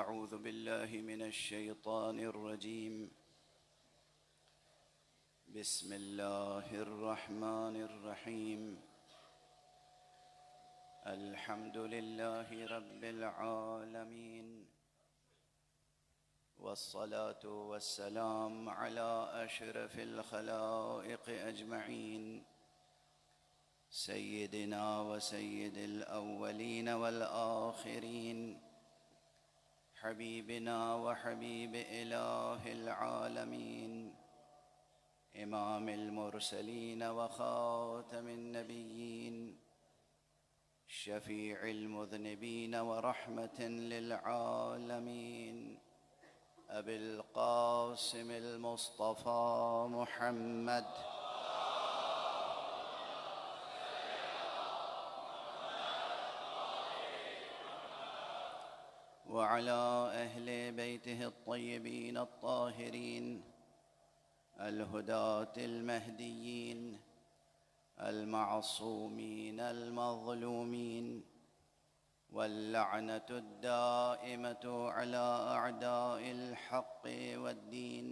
أعوذ بالله من الشيطان الرجيم. بسم الله الرحمن الرحيم. الحمد لله رب العالمين، والصلاة والسلام على أشرف الخلائق أجمعين، سيدنا وسيد الأولين والآخرين، حبيبنا وحبيب إله العالمين، إمام المرسلين وخاتم النبيين، شفيع المذنبين ورحمة للعالمين، أبي القاسم المصطفى محمد وعلى أهل بيته الطيبين الطاهرين الهداة المهديين المعصومين المظلومين، واللعنة الدائمة على أعداء الحق والدين.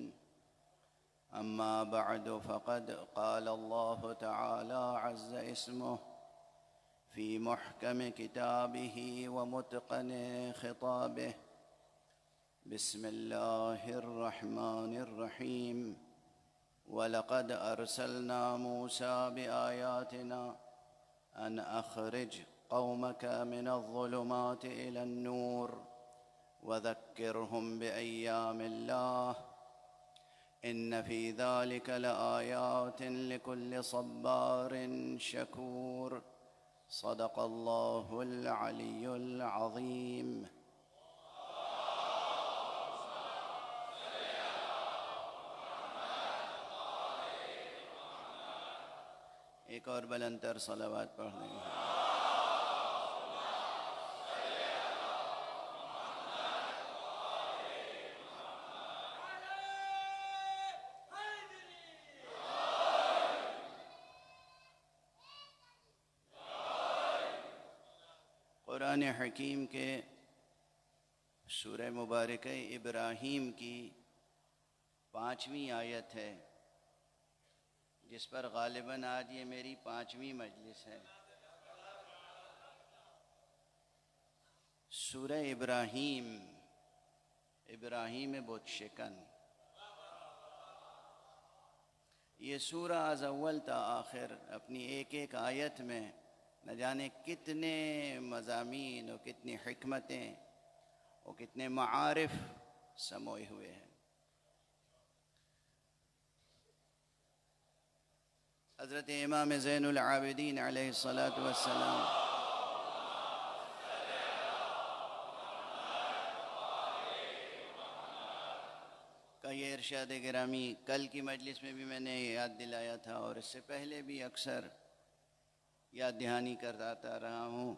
أما بعد، فقد قال الله تعالى عز اسمه في محكم كتابه ومتقن خطابه: بسم الله الرحمن الرحيم. ولقد أرسلنا موسى بآياتنا أن أخرج قومك من الظلمات إلى النور وذكرهم بأيام الله إن في ذلك لآيات لكل صبار شكور. صدق الله العلي العظيم. ایک اور بلند تر صلوات پڑھ لیں گے. قرآن حکیم کے سورہ مبارکہ ابراہیم کی 5ویں آیت ہے، جس پر غالباً آج یہ میری 5ویں مجلس ہے. سورہ ابراہیم، ابراہیم بت شکن. یہ سورہ از اول تا آخر اپنی ایک ایک آیت میں نہ جانے کتنے مضامین اور کتنی حکمتیں اور کتنے معارف سموئے ہوئے ہیں. حضرت امام زین العابدین علیہ الصلاۃ والسلام کا یہ ارشاد گرامی کل کی مجلس میں بھی میں نے یاد دلایا تھا، اور اس سے پہلے بھی اکثر یاد دہانی کرتا رہا ہوں.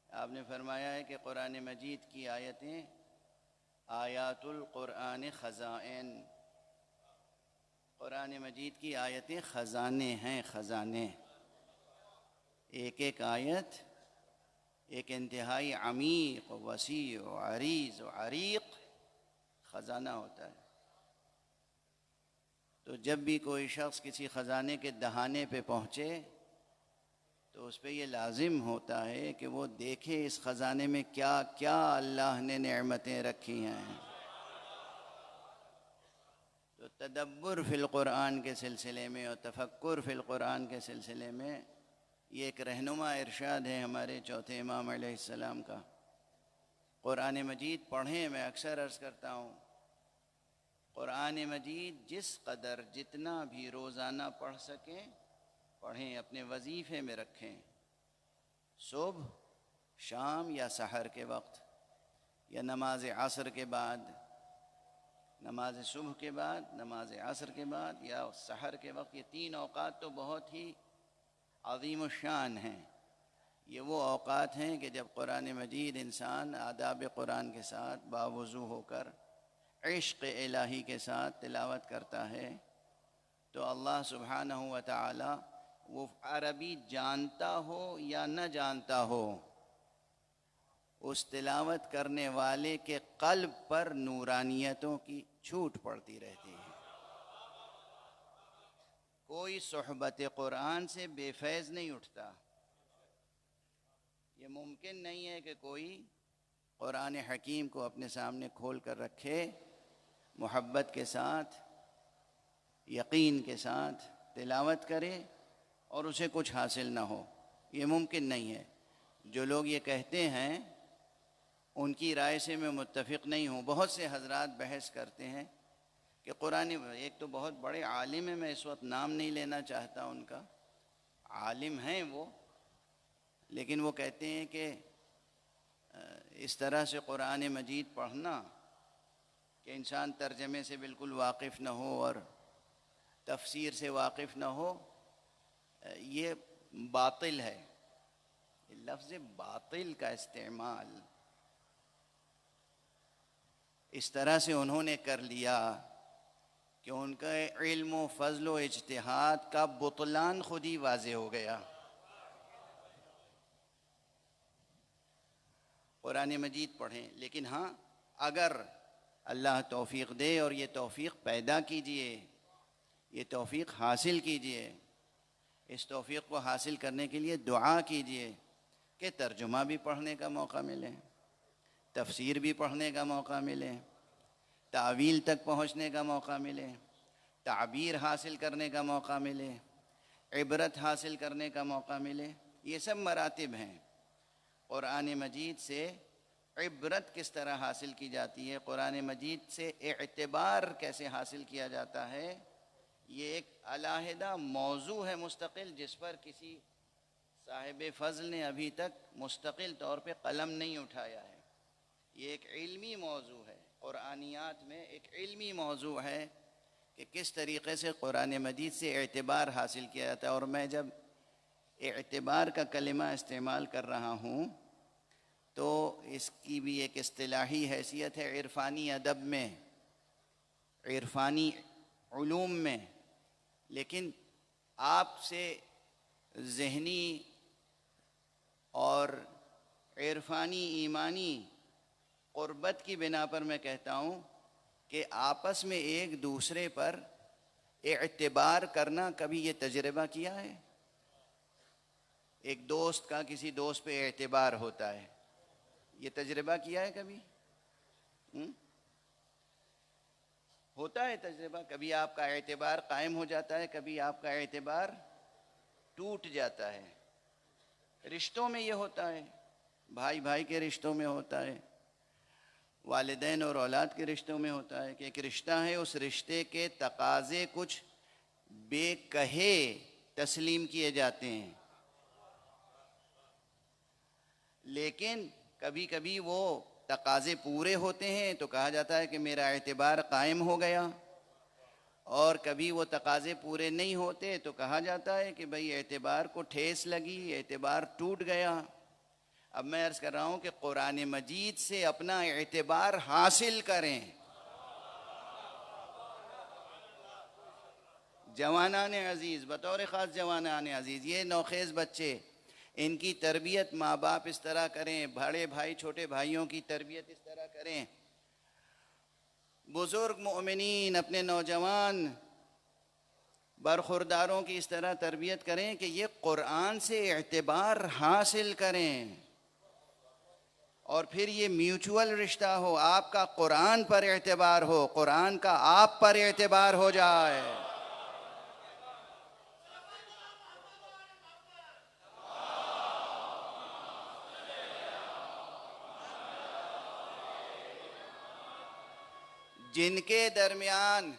آپ نے فرمایا ہے کہ قرآن مجید کی آیتیں آیات القرآن خزائن، قرآن مجید کی آیتیں خزانے ہیں، خزانے. ایک ایک آیت ایک انتہائی عمیق و وسیع و عریض و عریق خزانہ ہوتا ہے. تو جب بھی کوئی شخص کسی خزانے کے دہانے پہ پہنچے تو اس پہ یہ لازم ہوتا ہے کہ وہ دیکھے اس خزانے میں کیا کیا اللہ نے نعمتیں رکھی ہیں. تو تدبر فی القرآن کے سلسلے میں اور تفکر فی القرآن کے سلسلے میں یہ ایک رہنما ارشاد ہے ہمارے چوتھے امام علیہ السلام کا. قرآن مجید پڑھیں. میں اکثر عرض کرتا ہوں، قرآن مجید جس قدر جتنا بھی روزانہ پڑھ سکیں پڑھیں، اپنے وظیفے میں رکھیں. صبح، شام یا سحر کے وقت، یا نماز عصر کے بعد، نماز صبح کے بعد، نماز عصر کے بعد یا سحر کے وقت. یہ 3 اوقات تو بہت ہی عظیم الشان ہیں. یہ وہ اوقات ہیں کہ جب قرآن مجید انسان آداب قرآن کے ساتھ باوضو ہو کر عشق الہی کے ساتھ تلاوت کرتا ہے تو اللہ سبحانہ و تعالی، وہ عربی جانتا ہو یا نہ جانتا ہو، اس تلاوت کرنے والے کے قلب پر نورانیتوں کی چھوٹ پڑتی رہتی ہے۔ کوئی صحبت قرآن سے بے فیض نہیں اٹھتا۔ یہ ممکن نہیں ہے کہ کوئی قرآن حکیم کو اپنے سامنے کھول کر رکھے، محبت کے ساتھ، یقین کے ساتھ تلاوت کرے اور اسے کچھ حاصل نہ ہو۔ یہ ممکن نہیں ہے۔ جو لوگ یہ کہتے ہیں ان کی رائے سے میں متفق نہیں ہوں۔ بہت سے حضرات بحث کرتے ہیں کہ قرآن، ایک تو بہت بڑے عالم ہیں، میں اس وقت نام نہیں لینا چاہتا ان کا، عالم ہیں وہ، لیکن وہ کہتے ہیں کہ اس طرح سے قرآن مجید پڑھنا کہ انسان ترجمے سے بالکل واقف نہ ہو اور تفسیر سے واقف نہ ہو، یہ باطل ہے۔ لفظ باطل کا استعمال اس طرح سے انہوں نے کر لیا کہ ان کا علم و فضل و اجتہاد کا بطلان خود ہی واضح ہو گیا۔ قرآن مجید پڑھیں، لیکن ہاں اگر اللہ توفیق دے، اور یہ توفیق پیدا کیجئے، یہ توفیق حاصل کیجئے، اس توفیق کو حاصل کرنے کے لیے دعا کیجئے کہ ترجمہ بھی پڑھنے کا موقع ملے، تفسیر بھی پڑھنے کا موقع ملے، تعویل تک پہنچنے کا موقع ملے، تعبیر حاصل کرنے کا موقع ملے، عبرت حاصل کرنے کا موقع ملے۔ یہ سب مراتب ہیں۔ قرآن مجید سے عبرت کس طرح حاصل کی جاتی ہے، قرآن مجید سے اعتبار کیسے حاصل کیا جاتا ہے، یہ ایک علیحدہ موضوع ہے مستقل، جس پر کسی صاحب فضل نے ابھی تک مستقل طور پہ قلم نہیں اٹھایا ہے۔ یہ ایک علمی موضوع ہے، قرآنیات میں ایک علمی موضوع ہے کہ کس طریقے سے قرآن مجید سے اعتبار حاصل کیا جاتا ہے۔ اور میں جب اعتبار کا کلمہ استعمال کر رہا ہوں تو اس کی بھی ایک اصطلاحی حیثیت ہے عرفانی ادب میں، عرفانی علوم میں، لیکن آپ سے ذہنی اور عرفانی ایمانی قربت کی بنا پر میں کہتا ہوں کہ آپس میں ایک دوسرے پر اعتبار کرنا، کبھی یہ تجربہ کیا ہے؟ ایک دوست کا کسی دوست پہ اعتبار ہوتا ہے، یہ تجربہ کیا ہے کبھی؟ ہوتا ہے تجربہ، کبھی آپ کا اعتبار قائم ہو جاتا ہے، کبھی آپ کا اعتبار ٹوٹ جاتا ہے۔ رشتوں میں یہ ہوتا ہے، بھائی بھائی کے رشتوں میں ہوتا ہے، والدین اور اولاد کے رشتوں میں ہوتا ہے کہ ایک رشتہ ہے، اس رشتے کے تقاضے کچھ بے کہے تسلیم کیے جاتے ہیں، لیکن کبھی کبھی وہ تقاضے پورے ہوتے ہیں تو کہا جاتا ہے کہ میرا اعتبار قائم ہو گیا، اور کبھی وہ تقاضے پورے نہیں ہوتے تو کہا جاتا ہے کہ بھئی اعتبار کو ٹھیس لگی، اعتبار ٹوٹ گیا۔ اب میں عرض کر رہا ہوں کہ قرآن مجید سے اپنا اعتبار حاصل کریں۔ جوانان عزیز، بطور خاص جوانان عزیز، یہ نوخیز بچے، ان کی تربیت ماں باپ اس طرح کریں، بڑے بھائی چھوٹے بھائیوں کی تربیت اس طرح کریں، بزرگ مومنین اپنے نوجوان برخورداروں کی اس طرح تربیت کریں کہ یہ قرآن سے اعتبار حاصل کریں، اور پھر یہ میوچول رشتہ ہو، آپ کا قرآن پر اعتبار ہو، قرآن کا آپ پر اعتبار ہو جائے۔ جن کے درمیان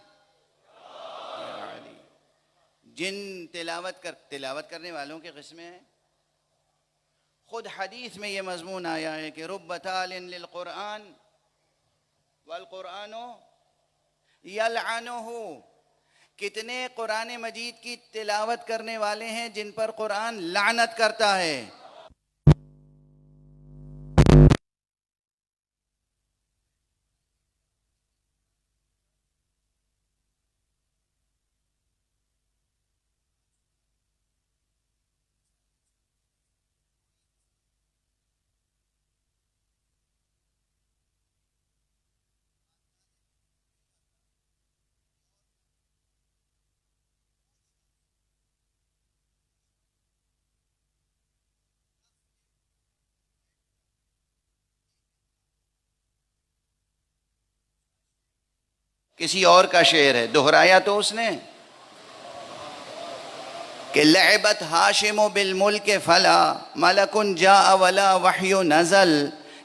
جن تلاوت کرنے والوں کے قسمیں ہیں، خود حدیث میں یہ مضمون آیا ہے کہ رب تال للقرآن والقرآن یلعنہ، کتنے قرآن مجید کی تلاوت کرنے والے ہیں جن پر قرآن لعنت کرتا ہے۔ کسی اور کا شعر ہے، دہرایا تو اس نے کہ لعبت ہاشم بالملک فلا ملک جاء ولا وحی نزل،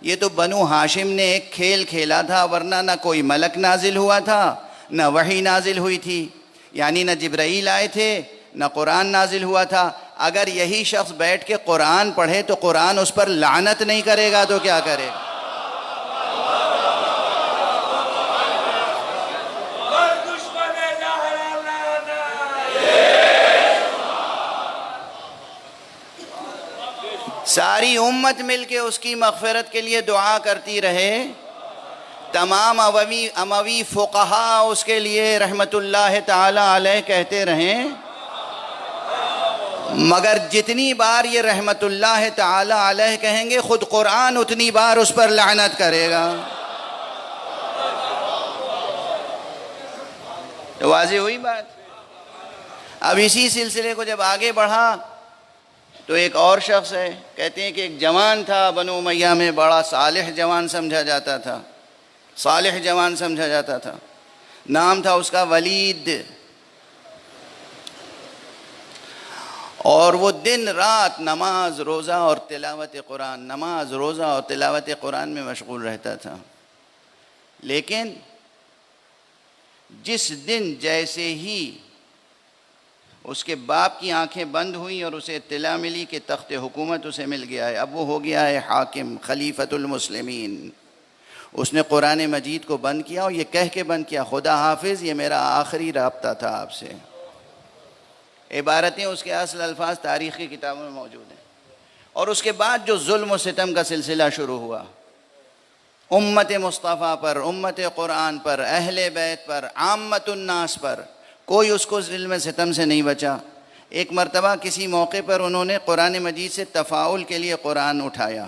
یہ تو بنو ہاشم نے ایک کھیل کھیلا تھا، ورنہ نہ کوئی ملک نازل ہوا تھا نہ وحی نازل ہوئی تھی، یعنی نہ جبرائیل آئے تھے نہ قرآن نازل ہوا تھا۔ اگر یہی شخص بیٹھ کے قرآن پڑھے تو قرآن اس پر لعنت نہیں کرے گا تو کیا کرے گا؟ ساری امت مل کے اس کی مغفرت کے لیے دعا کرتی رہے، تمام اموی فقہا اس کے لیے رحمت اللہ تعالی علیہ کہتے رہیں، مگر جتنی بار یہ رحمت اللہ تعالی علیہ کہیں گے خود قرآن اتنی بار اس پر لعنت کرے گا۔ تو واضح ہوئی بات۔ اب اسی سلسلے کو جب آگے بڑھا تو ایک اور شخص ہے، کہتے ہیں کہ ایک جوان تھا بنو امیہ میں، بڑا صالح جوان سمجھا جاتا تھا، صالح جوان سمجھا جاتا تھا، نام تھا اس کا ولید، اور وہ دن رات نماز روزہ اور تلاوت قرآن، نماز روزہ اور تلاوت قرآن میں مشغول رہتا تھا۔ لیکن جس دن جیسے ہی اس کے باپ کی آنکھیں بند ہوئیں اور اسے اطلاع ملی کہ تخت حکومت اسے مل گیا ہے، اب وہ ہو گیا ہے حاکم، خلیفۃ المسلمین، اس نے قرآن مجید کو بند کیا اور یہ کہہ کے بند کیا، خدا حافظ، یہ میرا آخری رابطہ تھا آپ سے۔ عبارتیں اس کے اصل الفاظ تاریخ کی کتابوں میں موجود ہیں۔ اور اس کے بعد جو ظلم و ستم کا سلسلہ شروع ہوا امت مصطفیٰ پر، امت قرآن پر، اہل بیت پر، عامت الناس پر، کوئی اس کو ظلم ستم سے نہیں بچا۔ ایک مرتبہ کسی موقع پر انہوں نے قرآن مجید سے تفاعل کے لیے قرآن اٹھایا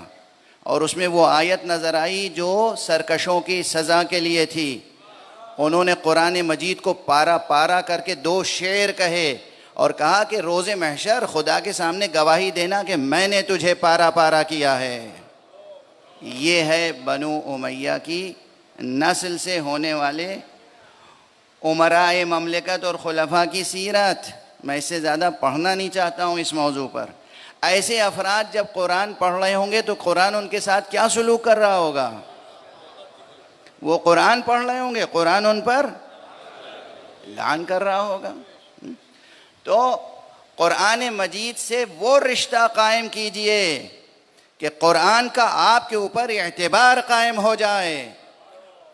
اور اس میں وہ آیت نظر آئی جو سرکشوں کی سزا کے لیے تھی۔ انہوں نے قرآن مجید کو پارا پارا کر کے 2 شعر کہے اور کہا کہ روز محشر خدا کے سامنے گواہی دینا کہ میں نے تجھے پارا پارا کیا ہے۔ یہ ہے بنو امیہ کی نسل سے ہونے والے امراء مملکت اور خلفاء کی سیرت۔ میں اس سے زیادہ پڑھنا نہیں چاہتا ہوں اس موضوع پر۔ ایسے افراد جب قرآن پڑھ رہے ہوں گے تو قرآن ان کے ساتھ کیا سلوک کر رہا ہوگا؟ وہ قرآن پڑھ رہے ہوں گے، قرآن ان پر لعن کر رہا ہوگا۔ تو قرآن مجید سے وہ رشتہ قائم کیجئے کہ قرآن کا آپ کے اوپر اعتبار قائم ہو جائے،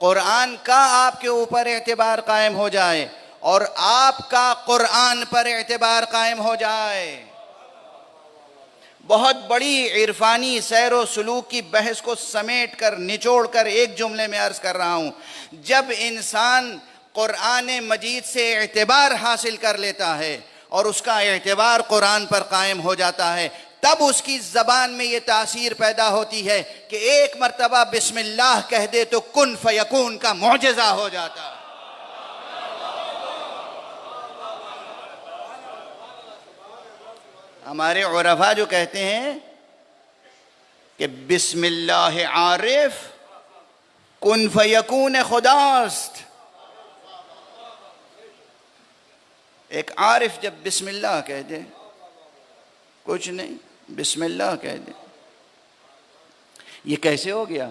قرآن کا آپ کے اوپر اعتبار قائم ہو جائے اور آپ کا قرآن پر اعتبار قائم ہو جائے۔ بہت بڑی عرفانی سیر و سلوک کی بحث کو سمیٹ کر نچوڑ کر ایک جملے میں عرض کر رہا ہوں، جب انسان قرآن مجید سے اعتبار حاصل کر لیتا ہے اور اس کا اعتبار قرآن پر قائم ہو جاتا ہے، تب اس کی زبان میں یہ تاثیر پیدا ہوتی ہے کہ ایک مرتبہ بسم اللہ کہہ دے تو کن فیکون کا معجزہ ہو جاتا ہے۔ ہمارے عرفاء جو کہتے ہیں کہ بسم اللہ عارف کن فیکون خداست، ایک عارف جب بسم اللہ کہہ دے کچھ نہیں، بسم اللہ کہہ دے۔ یہ کیسے ہو گیا؟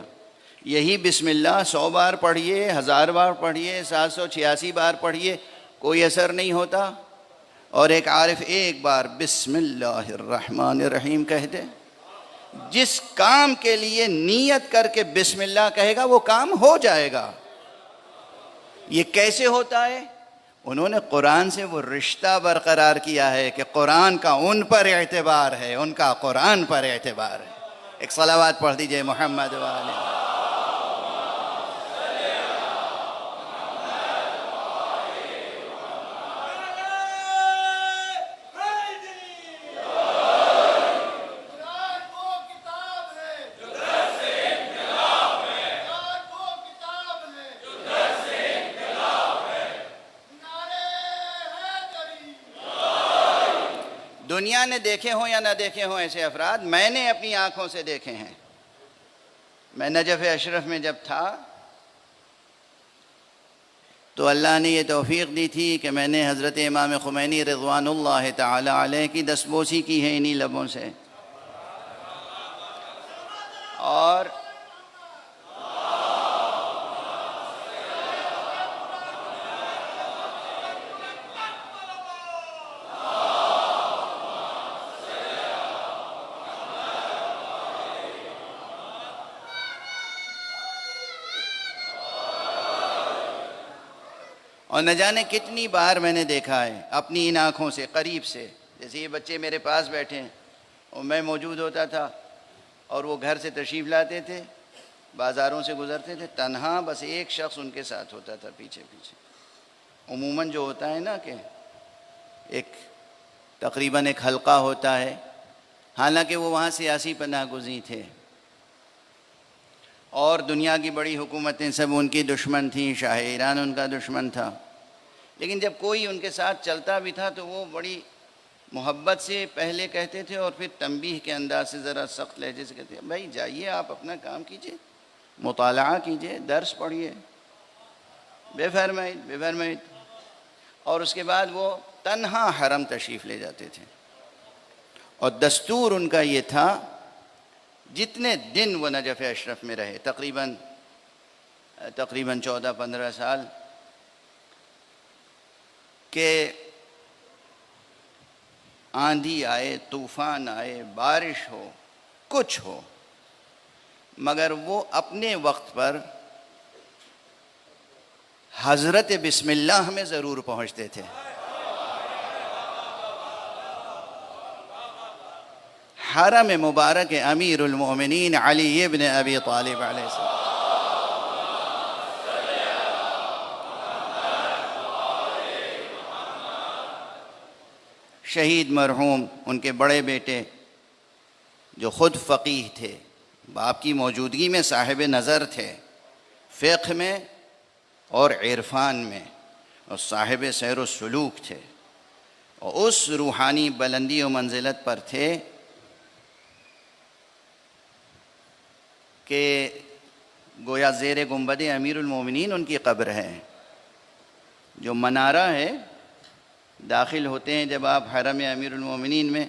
یہی بسم اللہ 100 بار پڑھیے، 1000 بار پڑھیے، 786 بار پڑھیے، کوئی اثر نہیں ہوتا، اور ایک عارف ایک بار بسم اللہ الرحمن الرحیم کہہ دے، جس کام کے لیے نیت کر کے بسم اللہ کہے گا وہ کام ہو جائے گا۔ یہ کیسے ہوتا ہے؟ انہوں نے قرآن سے وہ رشتہ برقرار کیا ہے کہ قرآن کا ان پر اعتبار ہے، ان کا قرآن پر اعتبار ہے۔ ایک صلوات پڑھ دیجئے محمد وآلہ۔ دنیا نے دیکھے ہوں یا نہ دیکھے ہوں ایسے افراد، میں نے اپنی آنکھوں سے دیکھے ہیں۔ میں نجف اشرف میں جب تھا تو اللہ نے یہ توفیق دی تھی کہ میں نے حضرت امام خمینی رضوان اللہ تعالی علیہ کی دستبوسی کی ہے انہی لبوں سے. اور نہ جانے کتنی بار میں نے دیکھا ہے اپنی ان آنکھوں سے قریب سے. جیسے یہ بچے میرے پاس بیٹھے ہیں اور میں موجود ہوتا تھا اور وہ گھر سے تشریف لاتے تھے, بازاروں سے گزرتے تھے, تنہا بس ایک شخص ان کے ساتھ ہوتا تھا پیچھے پیچھے. عموماً جو ہوتا ہے نا کہ تقریباً ایک حلقہ ہوتا ہے, حالانکہ وہ وہاں سیاسی پناہ گزین تھے اور دنیا کی بڑی حکومتیں سب ان کی دشمن تھیں, شاہ ایران ان کا دشمن تھا, لیکن جب کوئی ان کے ساتھ چلتا بھی تھا تو وہ بڑی محبت سے پہلے کہتے تھے اور پھر تنبیہ کے انداز سے ذرا سخت لہجے سے کہتے ہیں, بھائی جائیے آپ اپنا کام کیجئے, مطالعہ کیجئے, درس پڑھیے, بے فرمائید. اور اس کے بعد وہ تنہا حرم تشریف لے جاتے تھے. اور دستور ان کا یہ تھا, جتنے دن وہ نجف اشرف میں رہے, تقریباً 14-15 سال, کہ آندھی آئے, طوفان آئے, بارش ہو, کچھ ہو, مگر وہ اپنے وقت پر حضرت بسم اللہ میں ضرور پہنچتے تھے. حرم مبارک امیر المومنین علی ابن ابی طالب علیہ السلام, شہید مرحوم ان کے بڑے بیٹے جو خود فقیہ تھے, باپ کی موجودگی میں صاحب نظر تھے, فقہ میں اور عرفان میں, اور صاحب سیر و سلوک تھے, اور اس روحانی بلندی و منزلت پر تھے کہ گویا زیر گنبد امیر المومنین ان کی قبر ہے. جو منارہ ہے, داخل ہوتے ہیں جب آپ حرم امیر المومنین میں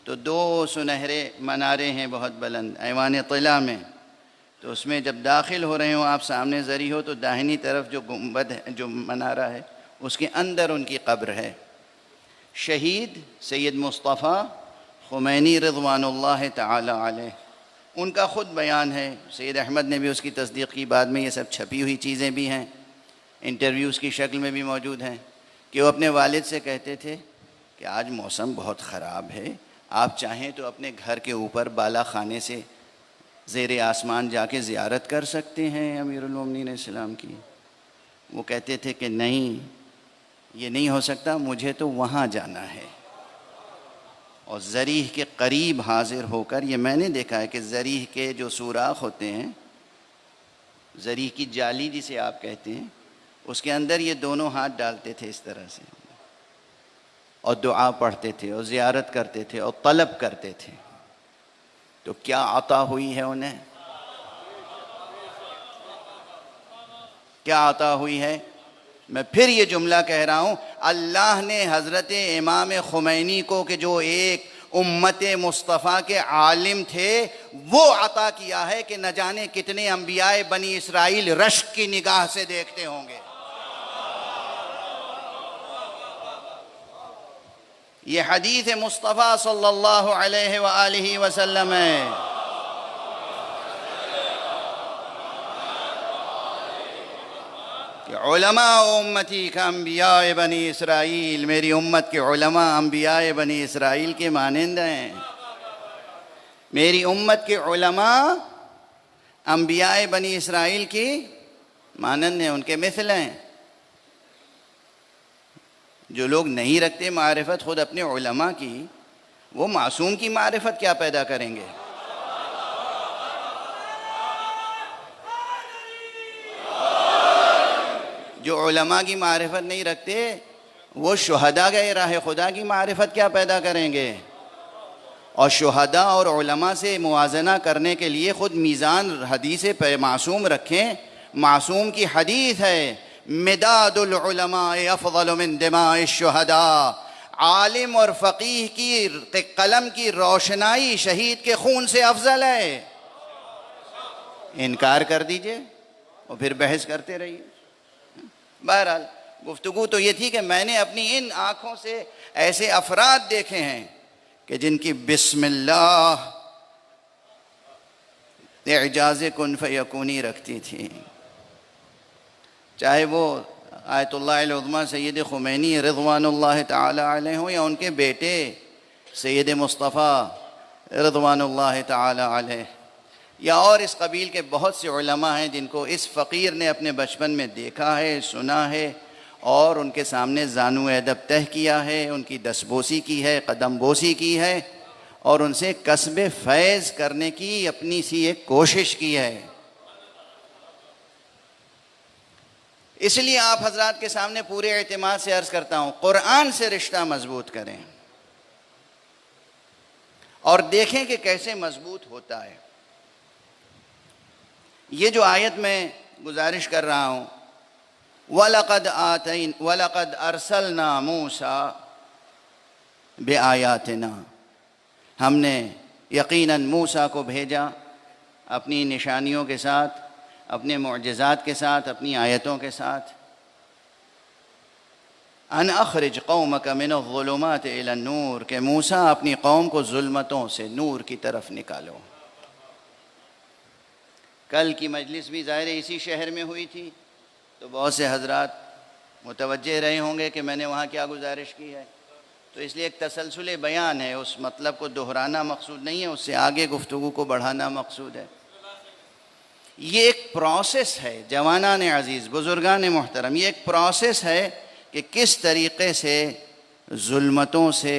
تو 2 سنہرے منارے ہیں بہت بلند ایوان طلع میں, تو اس میں جب داخل ہو رہے ہوں آپ, سامنے زری ہو تو داہنی طرف جو گنبد ہے, جو منارہ ہے, اس کے اندر ان کی قبر ہے. شہید سید مصطفیٰ خمینی رضوان اللہ تعالی علیہ, ان کا خود بیان ہے, سید احمد نے بھی اس کی تصدیق کی, بعد میں یہ سب چھپی ہوئی چیزیں بھی ہیں, انٹرویوز کی شکل میں بھی موجود ہیں, کہ وہ اپنے والد سے کہتے تھے کہ آج موسم بہت خراب ہے, آپ چاہیں تو اپنے گھر کے اوپر بالا خانے سے زیر آسمان جا کے زیارت کر سکتے ہیں امیر المومنین السلام کی. وہ کہتے تھے کہ نہیں, یہ نہیں ہو سکتا, مجھے تو وہاں جانا ہے. اور ذریح کے قریب حاضر ہو کر, یہ میں نے دیکھا ہے کہ ذریح کے جو سوراخ ہوتے ہیں, ذریح کی جالی جسے آپ کہتے ہیں, اس کے اندر یہ دونوں ہاتھ ڈالتے تھے اس طرح سے, اور دعا پڑھتے تھے اور زیارت کرتے تھے اور طلب کرتے تھے. تو کیا عطا ہوئی ہے انہیں, کیا عطا ہوئی ہے؟ میں پھر یہ جملہ کہہ رہا ہوں, اللہ نے حضرت امام خمینی کو کہ جو ایک امت مصطفیٰ کے عالم تھے, وہ عطا کیا ہے کہ نہ جانے کتنے انبیاء بنی اسرائیل رشک کی نگاہ سے دیکھتے ہوں گے. یہ حدیث مصطفیٰ صلی اللہ علیہ وآلہ وسلم ہے. کہ علماء امتی کا انبیاء بنی اسرائیل, میری امت کے علماء انبیاء بنی اسرائیل کے مانند ہیں. میری امت کے علماء انبیاء بنی اسرائیل کی مانند ہیں, ان کے مثل ہیں. جو لوگ نہیں رکھتے معرفت خود اپنے علماء کی, وہ معصوم کی معرفت کیا پیدا کریں گے؟ جو علماء کی معرفت نہیں رکھتے, وہ شہداء گئے راہ خدا کی معرفت کیا پیدا کریں گے؟ اور شہداء اور علماء سے موازنہ کرنے کے لیے خود میزان حدیث پہ معصوم رکھیں. معصوم کی حدیث ہے, مداد العلماء افضل من دماء الشہداء، عالم اور فقیہ کی قلم کی روشنائی شہید کے خون سے افضل ہے۔ انکار کر دیجئے اور پھر بحث کرتے رہیے۔ بہرحال گفتگو تو یہ تھی کہ میں نے اپنی ان آنکھوں سے ایسے افراد دیکھے ہیں کہ جن کی بسم اللہ اعجاز کن فیکونی رکھتی تھی، چاہے وہ آیت اللہ العظمیٰ سید خمینی رضوان اللہ تعالی علیہ ہوں یا ان کے بیٹے سید مصطفیٰ رضوان اللہ تعالی علیہ، یا اور اس قبیل کے بہت سے علماء ہیں جن کو اس فقیر نے اپنے بچپن میں دیکھا ہے، سنا ہے، اور ان کے سامنے زانو ادب تہ کیا ہے، ان کی دستبوسی کی ہے، قدم بوسی کی ہے، اور ان سے کسب فیض کرنے کی اپنی سی ایک کوشش کی ہے۔ اس لیے آپ حضرات کے سامنے پورے اعتماد سے عرض کرتا ہوں، قرآن سے رشتہ مضبوط کریں اور دیکھیں کہ کیسے مضبوط ہوتا ہے۔ یہ جو آیت میں گزارش کر رہا ہوں، وَلَقَدْ أَرْسَلْنَا مُوسَىٰ بِآيَاتِنَا، ہم نے یقیناً موسیٰ کو بھیجا اپنی نشانیوں کے ساتھ، اپنے معجزات کے ساتھ، اپنی آیتوں کے ساتھ۔ ان اخرج قومک من الظلمات الی النور، کہ موسیٰ اپنی قوم کو ظلمتوں سے نور کی طرف نکالو۔ کل کی مجلس بھی ظاہر اسی شہر میں ہوئی تھی، تو بہت سے حضرات متوجہ رہے ہوں گے کہ میں نے وہاں کیا گزارش کی ہے، تو اس لیے ایک تسلسل بیان ہے، اس مطلب کو دہرانا مقصود نہیں ہے، اس سے آگے گفتگو کو بڑھانا مقصود ہے۔ یہ ایک پروسیس ہے جوانان عزیز، بزرگان محترم، یہ ایک پروسیس ہے کہ کس طریقے سے ظلمتوں سے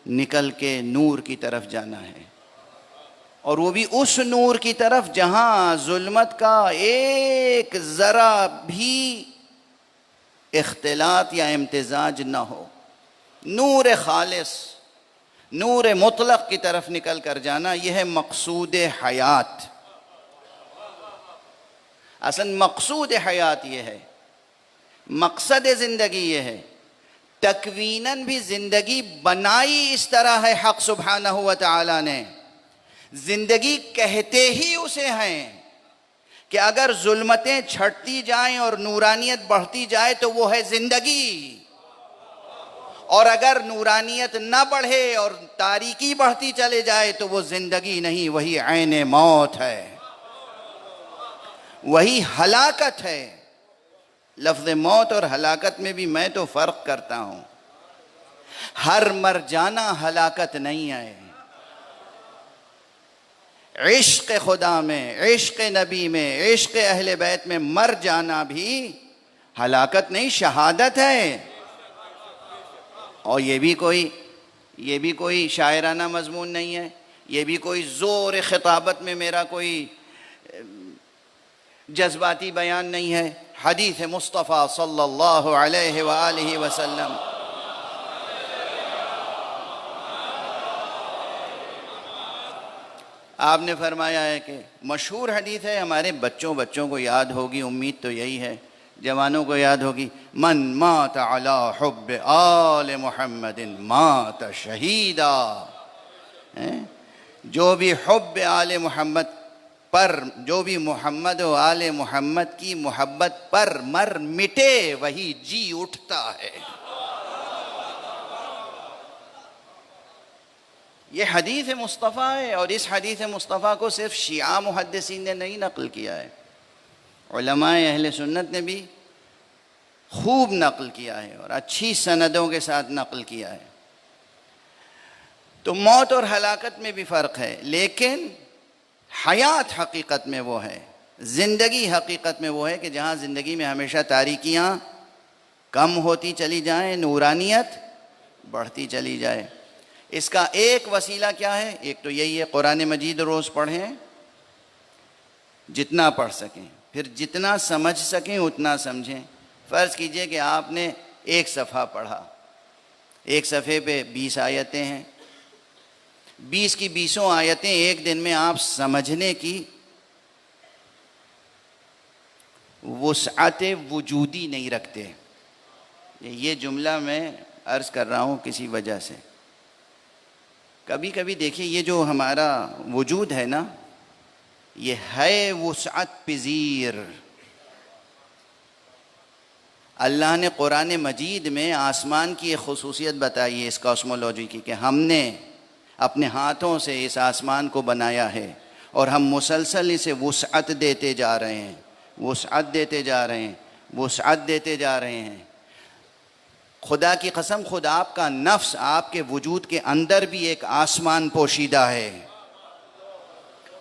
نکل کے نور کی طرف جانا ہے، اور وہ بھی اس نور کی طرف جہاں ظلمت کا ایک ذرا بھی اختلاط یا امتزاج نہ ہو، نور خالص، نور مطلق کی طرف نکل کر جانا، یہ ہے مقصود حیات۔ اصل مقصود حیات یہ ہے، مقصد زندگی یہ ہے۔ تکویناً بھی زندگی بنائی اس طرح ہے حق سبحانہ و تعالی نے، زندگی کہتے ہی اسے ہیں کہ اگر ظلمتیں چھٹتی جائیں اور نورانیت بڑھتی جائے تو وہ ہے زندگی، اور اگر نورانیت نہ بڑھے اور تاریکی بڑھتی چلے جائے تو وہ زندگی نہیں، وہی عین موت ہے، وہی ہلاکت ہے۔ لفظ موت اور ہلاکت میں بھی میں تو فرق کرتا ہوں، ہر مر جانا ہلاکت نہیں ہے۔ عشق خدا میں، عشق نبی میں، عشق اہل بیت میں مر جانا بھی ہلاکت نہیں، شہادت ہے۔ اور یہ بھی کوئی شاعرانہ مضمون نہیں ہے، یہ بھی کوئی زور خطابت میں میرا کوئی جذباتی بیان نہیں ہے، حدیث مصطفیٰ صلی اللہ علیہ وآلہ وسلم۔ آپ نے فرمایا ہے کہ مشہور حدیث ہے، ہمارے بچوں کو یاد ہوگی، امید تو یہی ہے، جوانوں کو یاد ہوگی، من مات علی حب آل محمد مات شہیدا، جو بھی حب آل محمد پر، جو بھی محمد و آل محمد کی محبت پر مر مٹے وہی جی اٹھتا ہے۔ یہ حدیث مصطفیٰ ہے، اور اس حدیث مصطفیٰ کو صرف شیعہ محدثین نے نہیں نقل کیا ہے، علماء اہل سنت نے بھی خوب نقل کیا ہے اور اچھی سندوں کے ساتھ نقل کیا ہے۔ تو موت اور ہلاکت میں بھی فرق ہے، لیکن حیات حقیقت میں وہ ہے، زندگی حقیقت میں وہ ہے کہ جہاں زندگی میں ہمیشہ تاریکیاں کم ہوتی چلی جائیں، نورانیت بڑھتی چلی جائے۔ اس کا ایک وسیلہ کیا ہے؟ ایک تو یہی ہے، قرآن مجید روز پڑھیں، جتنا پڑھ سکیں، پھر جتنا سمجھ سکیں اتنا سمجھیں۔ فرض کیجئے کہ آپ نے ایک صفحہ پڑھا، ایک صفحے پہ 20 آیتیں ہیں، 20 کی 20 آیتیں ایک دن میں آپ سمجھنے کی وسعت وجودی نہیں رکھتے. یہ جملہ میں عرض کر رہا ہوں کسی وجہ سے. کبھی کبھی دیکھیے یہ جو ہمارا وجود ہے نا، یہ ہے وسعت پذیر. اللہ نے قرآن مجید میں آسمان کی ایک خصوصیت بتائی ہے اس کاسمولوجی کی، کہ ہم نے اپنے ہاتھوں سے اس آسمان کو بنایا ہے اور ہم مسلسل اسے وسعت دیتے جا رہے ہیں، وسعت دیتے جا رہے ہیں، وسعت دیتے جا رہے ہیں. خدا کی قسم، خود آپ کا نفس، آپ کے وجود کے اندر بھی ایک آسمان پوشیدہ ہے،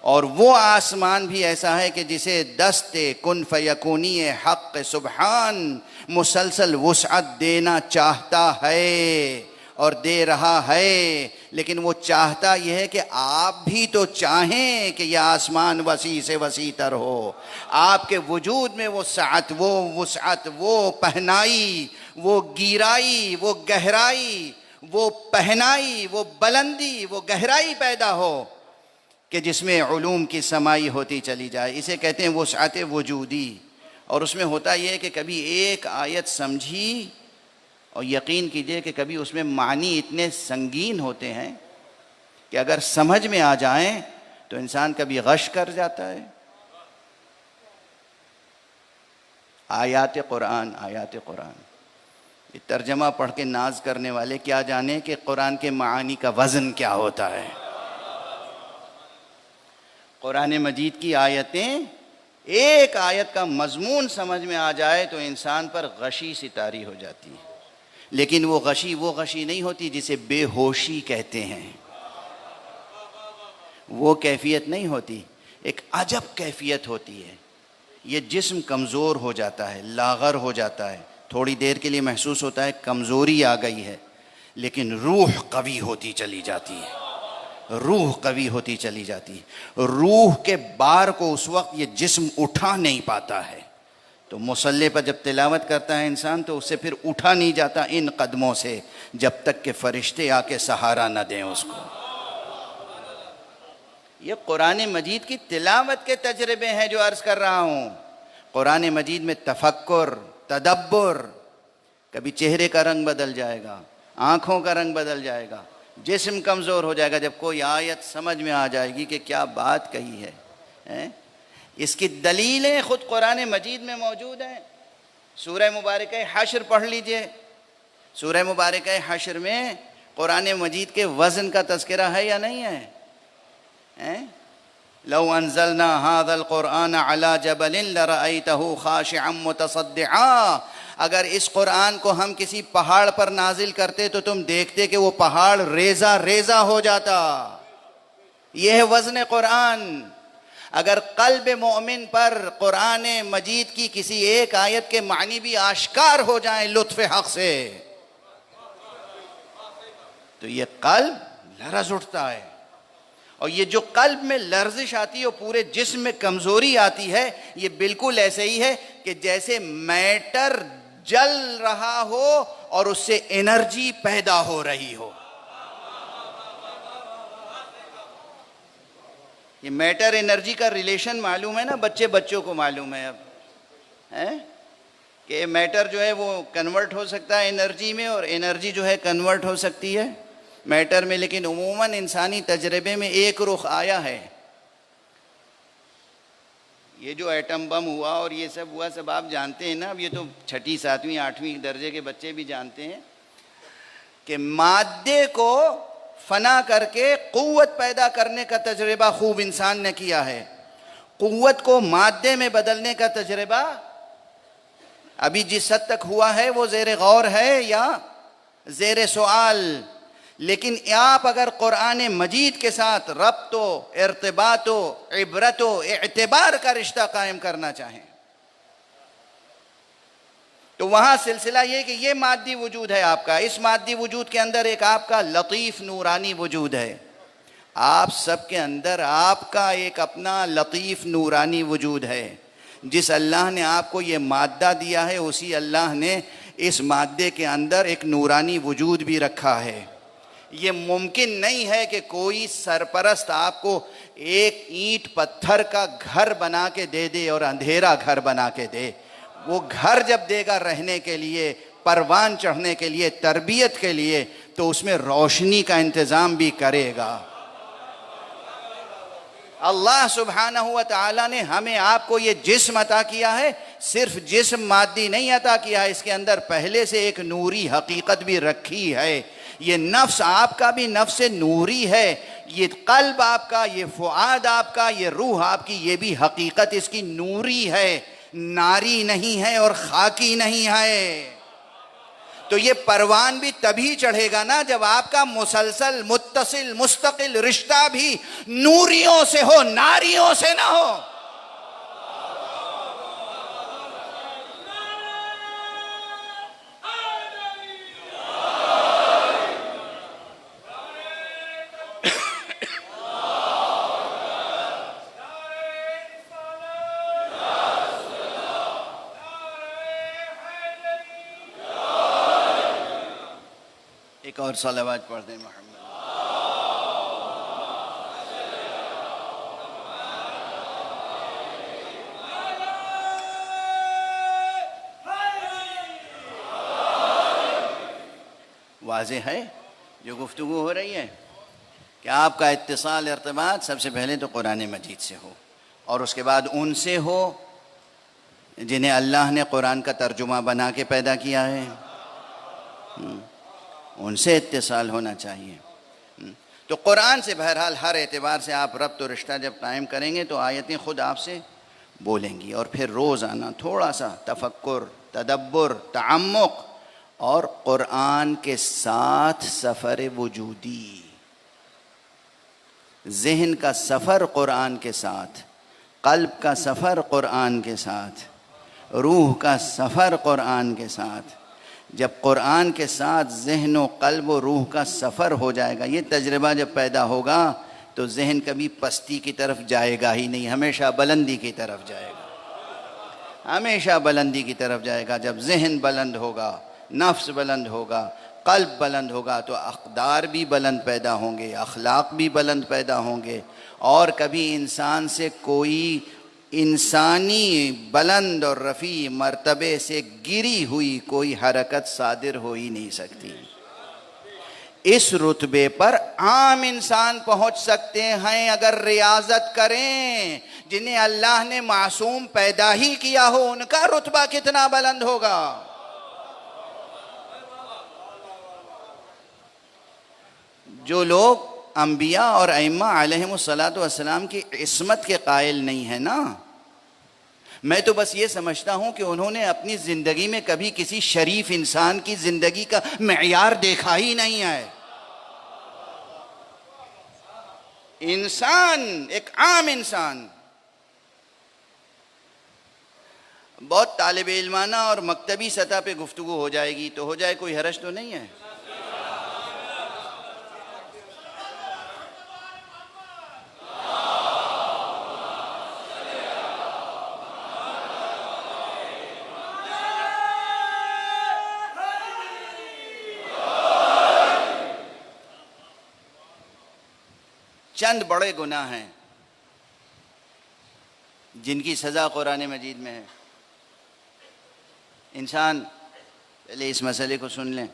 اور وہ آسمان بھی ایسا ہے کہ جسے دست کن فیکونی حق سبحان مسلسل وسعت دینا چاہتا ہے اور دے رہا ہے. لیکن وہ چاہتا یہ ہے کہ آپ بھی تو چاہیں کہ یہ آسمان وسیع سے وسیع تر ہو. آپ کے وجود میں وہ سعت، وہ وسعت، وہ پہنائی، وہ گیرائی، وہ گہرائی، وہ پہنائی، وہ بلندی، وہ گہرائی پیدا ہو کہ جس میں علوم کی سمائی ہوتی چلی جائے. اسے کہتے ہیں وسعت وجودی. اور اس میں ہوتا یہ ہے کہ کبھی ایک آیت سمجھی، اور یقین کیجئے کہ کبھی اس میں معنی اتنے سنگین ہوتے ہیں کہ اگر سمجھ میں آ جائیں تو انسان کبھی غش کر جاتا ہے. آیات قرآن، آیات قرآن، یہ ترجمہ پڑھ کے ناز کرنے والے کیا جانے کہ قرآن کے معانی کا وزن کیا ہوتا ہے. قرآن مجید کی آیتیں، ایک آیت کا مضمون سمجھ میں آ جائے تو انسان پر غشی سی طاری ہو جاتی ہے. لیکن وہ غشی نہیں ہوتی جسے بے ہوشی کہتے ہیں. وہ کیفیت نہیں ہوتی، ایک عجب کیفیت ہوتی ہے. یہ جسم کمزور ہو جاتا ہے، لاغر ہو جاتا ہے، تھوڑی دیر کے لیے محسوس ہوتا ہے کمزوری آ گئی ہے، لیکن روح قوی ہوتی چلی جاتی ہے. روح قوی ہوتی چلی جاتی ہے. روح کے بار کو اس وقت یہ جسم اٹھا نہیں پاتا ہے. تو مصلی پر جب تلاوت کرتا ہے انسان تو اس سے پھر اٹھا نہیں جاتا ان قدموں سے جب تک کہ فرشتے آ کے سہارا نہ دیں اس کو. یہ قرآن مجید کی تلاوت کے تجربے ہیں جو عرض کر رہا ہوں. قرآن مجید میں تفکر، تدبر، کبھی چہرے کا رنگ بدل جائے گا، آنکھوں کا رنگ بدل جائے گا، جسم کمزور ہو جائے گا جب کوئی آیت سمجھ میں آ جائے گی کہ کیا بات کہی ہے. اس کی دلیلیں خود قرآن مجید میں موجود ہیں. سورہ مبارکہ حشر پڑھ لیجئے. سورہ مبارکہ حشر میں قرآن مجید کے وزن کا تذکرہ ہے یا نہیں ہے؟ لو انزلنا هذا القرآن على جبل لرأيته خاشعا متصدعا. اگر اس قرآن کو ہم کسی پہاڑ پر نازل کرتے تو تم دیکھتے کہ وہ پہاڑ ریزہ ریزہ ہو جاتا. یہ ہے وزن قرآن. اگر قلب مومن پر قرآن مجید کی کسی ایک آیت کے معنی بھی آشکار ہو جائیں لطف حق سے تو یہ قلب لرز اٹھتا ہے. اور یہ جو قلب میں لرزش آتی ہے اور پورے جسم میں کمزوری آتی ہے، یہ بالکل ایسے ہی ہے کہ جیسے میٹر جل رہا ہو اور اس سے انرجی پیدا ہو رہی ہو. یہ میٹر انرجی کا ریلیشن معلوم ہے نا، بچوں کو معلوم ہے اب کہ میٹر جو ہے وہ کنورٹ ہو سکتا ہے انرجی میں، اور انرجی جو ہے کنورٹ ہو سکتی ہے میٹر میں. لیکن عموماً انسانی تجربے میں ایک رخ آیا ہے. یہ جو ایٹم بم ہوا اور یہ سب ہوا سب آپ جانتے ہیں نا. اب یہ تو 6ٹھی 7ویں 8ویں درجے کے بچے بھی جانتے ہیں کہ مادے کو فنا کر کے قوت پیدا کرنے کا تجربہ خوب انسان نے کیا ہے. قوت کو مادے میں بدلنے کا تجربہ ابھی جس حد تک ہوا ہے وہ زیر غور ہے یا زیر سوال. لیکن آپ اگر قرآن مجید کے ساتھ ربط و ارتباط و عبرت و اعتبار کا رشتہ قائم کرنا چاہیں تو وہاں سلسلہ یہ کہ یہ مادی وجود ہے آپ کا. اس مادی وجود کے اندر ایک آپ کا لطیف نورانی وجود ہے. آپ سب کے اندر آپ کا ایک اپنا لطیف نورانی وجود ہے. جس اللہ نے آپ کو یہ مادہ دیا ہے اسی اللہ نے اس مادے کے اندر ایک نورانی وجود بھی رکھا ہے. یہ ممکن نہیں ہے کہ کوئی سرپرست آپ کو ایک اینٹ پتھر کا گھر بنا کے دے دے اور اندھیرا گھر بنا کے دے. وہ گھر جب دے گا رہنے کے لیے، پروان چڑھنے کے لیے، تربیت کے لیے، تو اس میں روشنی کا انتظام بھی کرے گا. اللہ سبحانہ و تعالیٰ نے ہمیں آپ کو یہ جسم عطا کیا ہے، صرف جسم مادی نہیں عطا کیا ہے، اس کے اندر پہلے سے ایک نوری حقیقت بھی رکھی ہے. یہ نفس آپ کا بھی نفس نوری ہے، یہ قلب آپ کا، یہ فؤاد آپ کا، یہ روح آپ کی، یہ بھی حقیقت اس کی نوری ہے، ناری نہیں ہے اور خاکی نہیں ہے. تو یہ پروان بھی تبھی چڑھے گا نا جب آپ کا مسلسل متصل مستقل رشتہ بھی نوریوں سے ہو، ناریوں سے نہ ہو. ایک اور صلوات پڑھ دیں محمد. واضح ہے جو گفتگو ہو رہی ہے کہ آپ کا اتصال ارتباط سب سے پہلے تو قرآن مجید سے ہو، اور اس کے بعد ان سے ہو جنہیں اللہ نے قرآن کا ترجمہ بنا کے پیدا کیا ہے، ان سے اتصال ہونا چاہیے. تو قرآن سے بہرحال ہر اعتبار سے آپ ربط و رشتہ جب قائم کریں گے تو آیتیں خود آپ سے بولیں گی، اور پھر روزانہ تھوڑا سا تفکر، تدبر، تعمق، اور قرآن کے ساتھ سفر وجودی، ذہن کا سفر قرآن کے ساتھ، قلب کا سفر قرآن کے ساتھ، روح کا سفر قرآن کے ساتھ. جب قرآن کے ساتھ ذہن و قلب و روح کا سفر ہو جائے گا، یہ تجربہ جب پیدا ہوگا تو ذہن کبھی پستی کی طرف جائے گا ہی نہیں، ہمیشہ بلندی کی طرف جائے گا، ہمیشہ بلندی کی طرف جائے گا. جب ذہن بلند ہوگا، نفس بلند ہوگا، قلب بلند ہوگا تو اقدار بھی بلند پیدا ہوں گے، اخلاق بھی بلند پیدا ہوں گے، اور کبھی انسان سے کوئی انسانی بلند اور رفیع مرتبے سے گری ہوئی کوئی حرکت صادر ہو ہی نہیں سکتی. اس رتبے پر عام انسان پہنچ سکتے ہیں اگر ریاضت کریں. جنہیں اللہ نے معصوم پیدا ہی کیا ہو ان کا رتبہ کتنا بلند ہوگا. جو لوگ انبیاء اور ائمہ علیہم الصلاۃ کی عصمت کے قائل نہیں ہیں نا، میں تو بس یہ سمجھتا ہوں کہ انہوں نے اپنی زندگی میں کبھی کسی شریف انسان کی زندگی کا معیار دیکھا ہی نہیں ہے. انسان، ایک عام انسان، بہت طالب علمانہ اور مکتبی سطح پہ گفتگو ہو جائے گی تو ہو جائے، کوئی حرج تو نہیں ہے. چند بڑے گناہ ہیں جن کی سزا قرآن مجید میں ہے. انسان پہلے اس مسئلے کو سن لیں.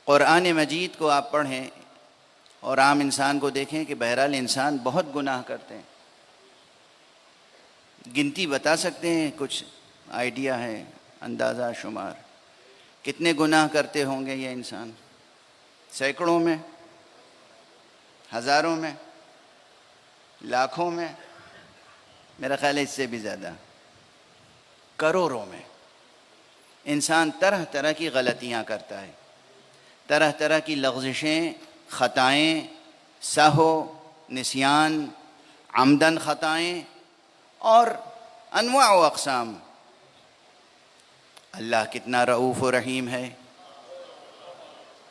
قرآن مجید کو آپ پڑھیں اور عام انسان کو دیکھیں کہ بہرحال انسان بہت گناہ کرتے ہیں. گنتی بتا سکتے ہیں؟ کچھ آئیڈیا ہے، اندازہ شمار کتنے گناہ کرتے ہوں گے یہ انسان؟ سینکڑوں میں، ہزاروں میں، لاکھوں میں؟ میرا خیال ہے اس سے بھی زیادہ، کروڑوں میں. انسان طرح طرح کی غلطیاں کرتا ہے، طرح طرح کی لغزشیں، خطائیں، سہو، نسیان، عمدن خطائیں اور انواع و اقسام. اللہ کتنا رؤوف و رحیم ہے.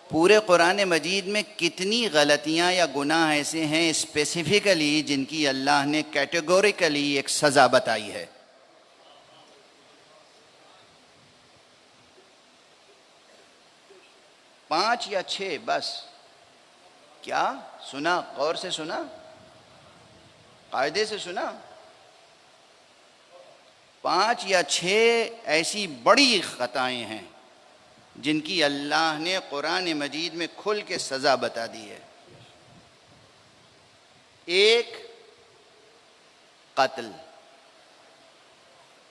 پورے قرآن مجید میں کتنی غلطیاں یا گناہ ایسے ہیں اسپیسیفکلی جن کی اللہ نے کیٹیگوریکلی ایک سزا بتائی ہے. 5 یا 6 بس. کیا سنا؟ غور سے سنا، قاعدے سے سنا. 5 یا 6 ایسی بڑی خطائیں ہیں جن کی اللہ نے قرآن مجید میں کھل کے سزا بتا دی ہے. ایک، قتل،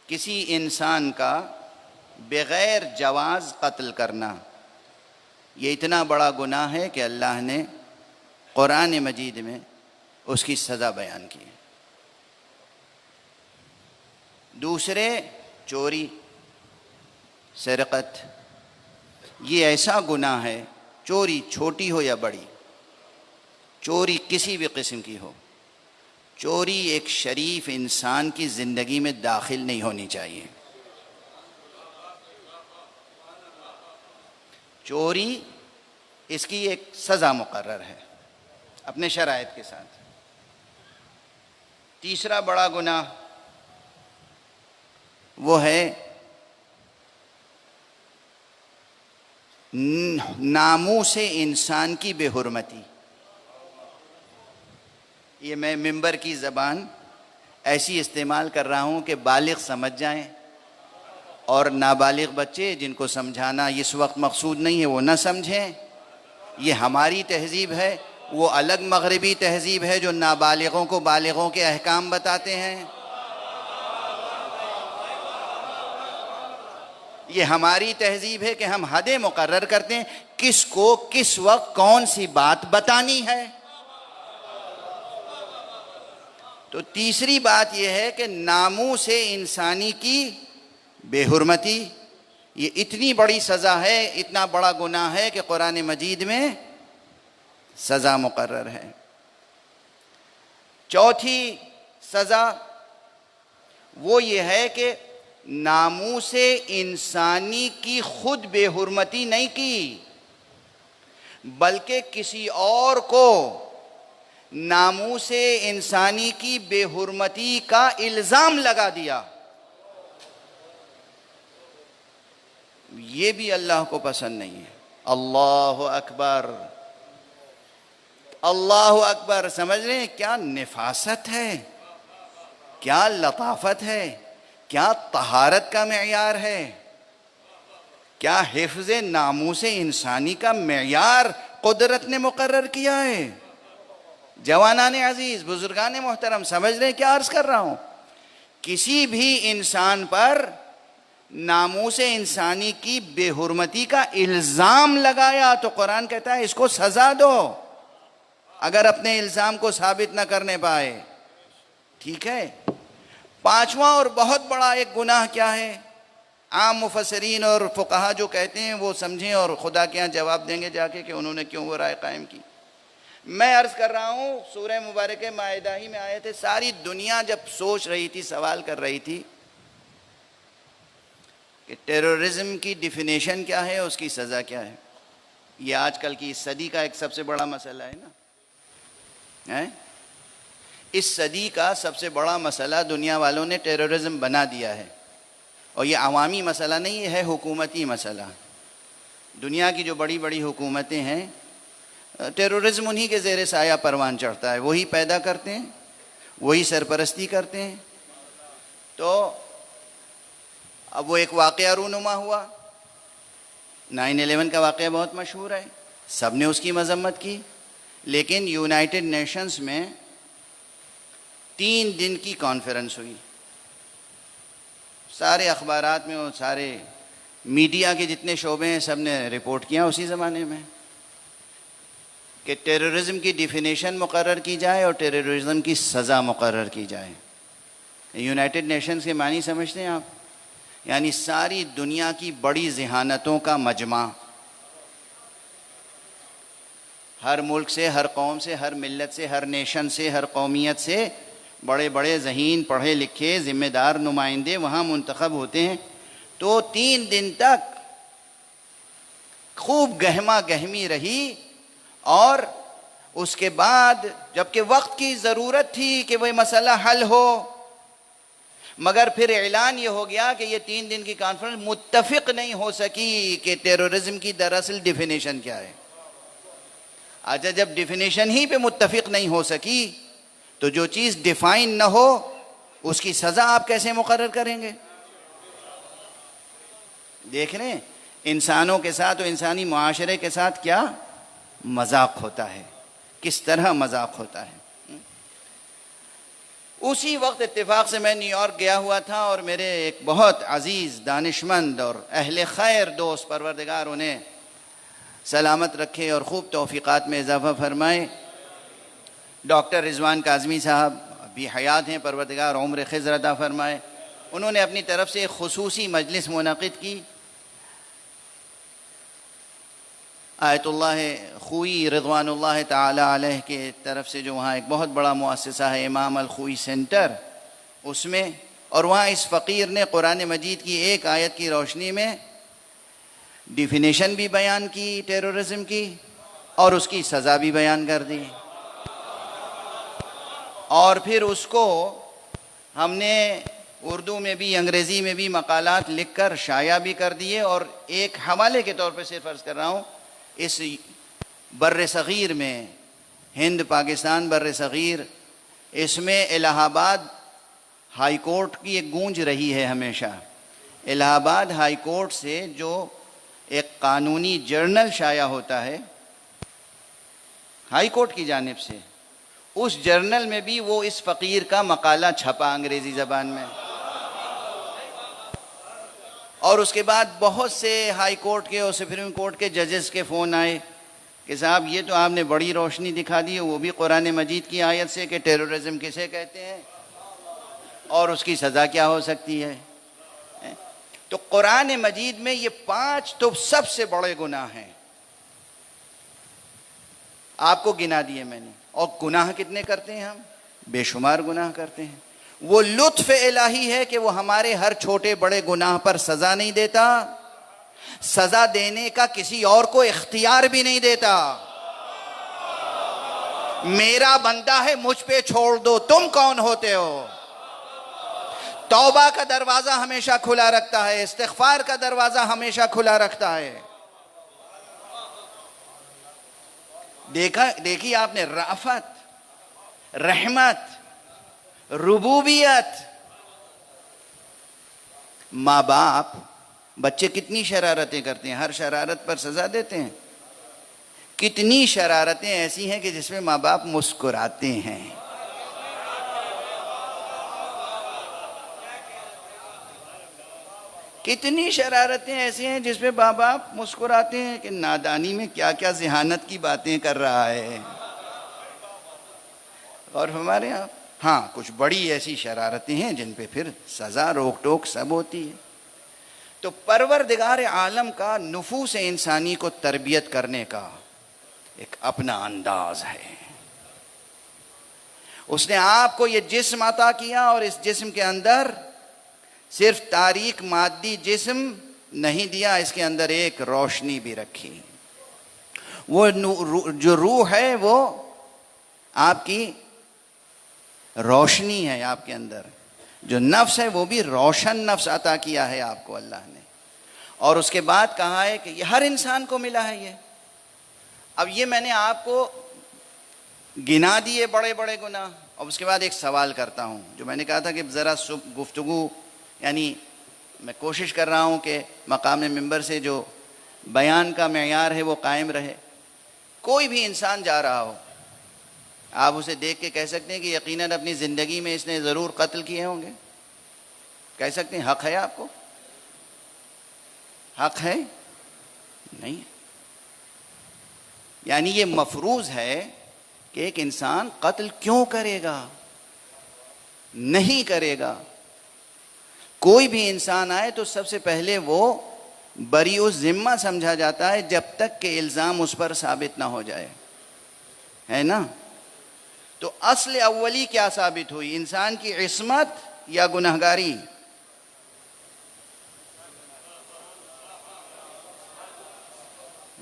کسی انسان کا بغیر جواز قتل کرنا. یہ اتنا بڑا گناہ ہے کہ اللہ نے قرآن مجید میں اس کی سزا بیان کی ہے. دوسرے، چوری، سرقت. یہ ایسا گناہ ہے، چوری چھوٹی ہو یا بڑی، چوری کسی بھی قسم کی ہو، چوری ایک شریف انسان کی زندگی میں داخل نہیں ہونی چاہیے. چوری، اس کی ایک سزا مقرر ہے اپنے شرائط کے ساتھ. تیسرا بڑا گناہ وہ ہے ناموس انسان کی بے حرمتی. یہ میں ممبر کی زبان ایسی استعمال کر رہا ہوں کہ بالغ سمجھ جائیں، اور نابالغ بچے جن کو سمجھانا اس وقت مقصود نہیں ہے وہ نہ سمجھیں. یہ ہماری تہذیب ہے، وہ الگ مغربی تہذیب ہے جو نابالغوں کو بالغوں کے احکام بتاتے ہیں. یہ ہماری تہذیب ہے کہ ہم حدیں مقرر کرتے ہیں کس کو کس وقت کون سی بات بتانی ہے. تو تیسری بات یہ ہے کہ ناموس انسانی کی بے حرمتی. یہ اتنی بڑی سزا ہے، اتنا بڑا گناہ ہے کہ قرآن مجید میں سزا مقرر ہے. چوتھی سزا وہ یہ ہے کہ ناموس انسانی کی خود بے حرمتی نہیں کی، بلکہ کسی اور کو ناموس انسانی کی بے حرمتی کا الزام لگا دیا. یہ بھی اللہ کو پسند نہیں ہے. اللہ اکبر، اللہ اکبر. سمجھ رہے ہیں کیا نفاست ہے، کیا لطافت ہے، کیا طہارت کا معیار ہے، کیا حفظ ناموس انسانی کا معیار قدرت نے مقرر کیا ہے. جوانان عزیز، بزرگان محترم، سمجھ رہے ہیں کیا عرض کر رہا ہوں؟ کسی بھی انسان پر ناموس انسانی کی بے حرمتی کا الزام لگایا تو قرآن کہتا ہے اس کو سزا دو اگر اپنے الزام کو ثابت نہ کرنے پائے. ٹھیک ہے. پانچواں اور بہت بڑا ایک گناہ کیا ہے؟ عام مفسرین اور فقہا جو کہتے ہیں وہ سمجھیں اور خدا کے ہاں جواب دیں گے جا کے کہ انہوں نے کیوں وہ رائے قائم کی. میں عرض کر رہا ہوں سورہ مبارکہ مائدہ ہی میں آئے تھے. ساری دنیا جب سوچ رہی تھی، سوال کر رہی تھی کہ ٹیررزم کی ڈیفینیشن کیا ہے، اس کی سزا کیا ہے. یہ آج کل کی اس صدی کا ایک سب سے بڑا مسئلہ ہے نا. اس صدی کا سب سے بڑا مسئلہ دنیا والوں نے ٹیررزم بنا دیا ہے. اور یہ عوامی مسئلہ نہیں، یہ ہے حکومتی مسئلہ. دنیا کی جو بڑی بڑی حکومتیں ہیں، ٹیررزم انہی کے زیر سایہ پروان چڑھتا ہے. وہی پیدا کرتے ہیں، وہی سرپرستی کرتے ہیں. تو اب وہ ایک واقعہ رونما ہوا، 9/11 کا واقعہ بہت مشہور ہے، سب نے اس کی مذمت کی. لیکن یونائٹڈ نیشنز میں 3 دن کی کانفرنس ہوئی. سارے اخبارات میں اور سارے میڈیا کے جتنے شعبے ہیں سب نے رپورٹ کیا اسی زمانے میں کہ ٹیررزم کی ڈیفینیشن مقرر کی جائے اور ٹیررزم کی سزا مقرر کی جائے. یونائٹڈ نیشنز کے معنی سمجھتے ہیں آپ؟ یعنی ساری دنیا کی بڑی ذہانتوں کا مجمع، ہر ملک سے، ہر قوم سے، ہر ملت سے، ہر نیشن سے، ہر قومیت سے بڑے بڑے ذہین، پڑھے لکھے، ذمہ دار نمائندے وہاں منتخب ہوتے ہیں. تو 3 دن تک خوب گہما گہمی رہی، اور اس کے بعد جب کہ وقت کی ضرورت تھی کہ وہ مسئلہ حل ہو، مگر پھر اعلان یہ ہو گیا کہ یہ 3 دن کی کانفرنس متفق نہیں ہو سکی کہ ٹیررزم کی دراصل ڈیفینیشن کیا ہے۔ اچھا، جب ڈیفینیشن ہی پہ متفق نہیں ہو سکی تو جو چیز ڈیفائن نہ ہو اس کی سزا آپ کیسے مقرر کریں گے؟ دیکھ رہے ہیں انسانوں کے ساتھ و انسانی معاشرے کے ساتھ کیا مذاق ہوتا ہے، کس طرح مذاق ہوتا ہے۔ اسی وقت اتفاق سے میں نیو یارک گیا ہوا تھا، اور میرے ایک بہت عزیز دانشمند اور اہل خیر دوست، پروردگار انہیں سلامت رکھے اور خوب توفیقات میں اضافہ فرمائے، ڈاکٹر رضوان کاظمی صاحب ابھی حیات ہیں، پروردگار عمر خضر عطا فرمائے، انہوں نے اپنی طرف سے ایک خصوصی مجلس منعقد کی۔ آیت اللہ خوئی رضوان اللہ تعالی علیہ کے طرف سے جو وہاں ایک بہت بڑا مؤسسہ ہے امام الخوئی سینٹر، اس میں، اور وہاں اس فقیر نے قرآن مجید کی ایک آیت کی روشنی میں ڈیفینیشن بھی بیان کی ٹیررزم کی اور اس کی سزا بھی بیان کر دی، اور پھر اس کو ہم نے اردو میں بھی انگریزی میں بھی مقالات لکھ کر شائع بھی کر دیے، اور ایک حوالے کے طور پہ صرف عرض کر رہا ہوں، اس بر صغیر میں، ہند پاکستان بر صغیر، اس میں الہ آباد ہائی کورٹ کی ایک گونج رہی ہے ہمیشہ۔ الہ آباد ہائی کورٹ سے جو ایک قانونی جرنل شائع ہوتا ہے ہائی کورٹ کی جانب سے، اس جرنل میں بھی وہ اس فقیر کا مقالہ چھپا انگریزی زبان میں، اور اس کے بعد بہت سے ہائی کورٹ کے اور سپریم کورٹ کے ججز کے فون آئے کہ صاحب یہ تو آپ نے بڑی روشنی دکھا دی ہے، وہ بھی قرآن مجید کی آیت سے کہ ٹیررزم کسے کہتے ہیں اور اس کی سزا کیا ہو سکتی ہے۔ تو قرآن مجید میں یہ 5 تو سب سے بڑے گناہ ہیں، آپ کو گنا دیے میں نے، اور گناہ کتنے کرتے ہیں ہم؟ بے شمار گناہ کرتے ہیں۔ وہ لطف الہی ہے کہ وہ ہمارے ہر چھوٹے بڑے گناہ پر سزا نہیں دیتا، سزا دینے کا کسی اور کو اختیار بھی نہیں دیتا۔ میرا بندہ ہے، مجھ پہ چھوڑ دو، تم کون ہوتے ہو؟ توبہ کا دروازہ ہمیشہ کھلا رکھتا ہے، استغفار کا دروازہ ہمیشہ کھلا رکھتا ہے۔ دیکھی آپ نے رأفت، رحمت، ربوبیت۔ ماں باپ، بچے کتنی شرارتیں کرتے ہیں، ہر شرارت پر سزا دیتے ہیں؟ کتنی شرارتیں ایسی ہیں کہ جس میں ماں باپ مسکراتے ہیں۔ کتنی شرارتیں ایسی ہیں جس پہ ماں باپ مسکراتے ہیں کہ نادانی میں کیا کیا ذہانت کی باتیں کر رہا ہے۔ اور ہمارے یہاں ہاں کچھ بڑی ایسی شرارتیں ہیں جن پہ پھر سزا روک ٹوک سب ہوتی ہے۔ تو پروردگار عالم کا نفوس انسانی کو تربیت کرنے کا ایک اپنا انداز ہے۔ اس نے آپ کو یہ جسم عطا کیا، اور اس جسم کے اندر صرف تاریک مادی جسم نہیں دیا، اس کے اندر ایک روشنی بھی رکھی۔ وہ جو روح ہے وہ آپ کی روشنی ہے، آپ کے اندر جو نفس ہے وہ بھی روشن نفس عطا کیا ہے آپ کو اللہ نے، اور اس کے بعد کہا ہے کہ یہ ہر انسان کو ملا ہے یہ۔ اب یہ میں نے آپ کو گنا دیے بڑے بڑے گناہ، اور اس کے بعد ایک سوال کرتا ہوں جو میں نے کہا تھا کہ ذرا گفتگو، یعنی میں کوشش کر رہا ہوں کہ مقام ممبر سے جو بیان کا معیار ہے وہ قائم رہے۔ کوئی بھی انسان جا رہا ہو، آپ اسے دیکھ کے کہہ سکتے ہیں کہ یقیناً اپنی زندگی میں اس نے ضرور قتل کیے ہوں گے؟ کہہ سکتے ہیں؟ حق ہے آپ کو؟ حق ہے؟ نہیں ہے۔ یعنی یہ مفروض ہے کہ ایک انسان قتل کیوں کرے گا؟ نہیں کرے گا۔ کوئی بھی انسان آئے تو سب سے پہلے وہ بری الذمہ سمجھا جاتا ہے جب تک کہ الزام اس پر ثابت نہ ہو جائے، ہے نا؟ تو اصل اولی کیا ثابت ہوئی؟ انسان کی عصمت یا گنہگاری؟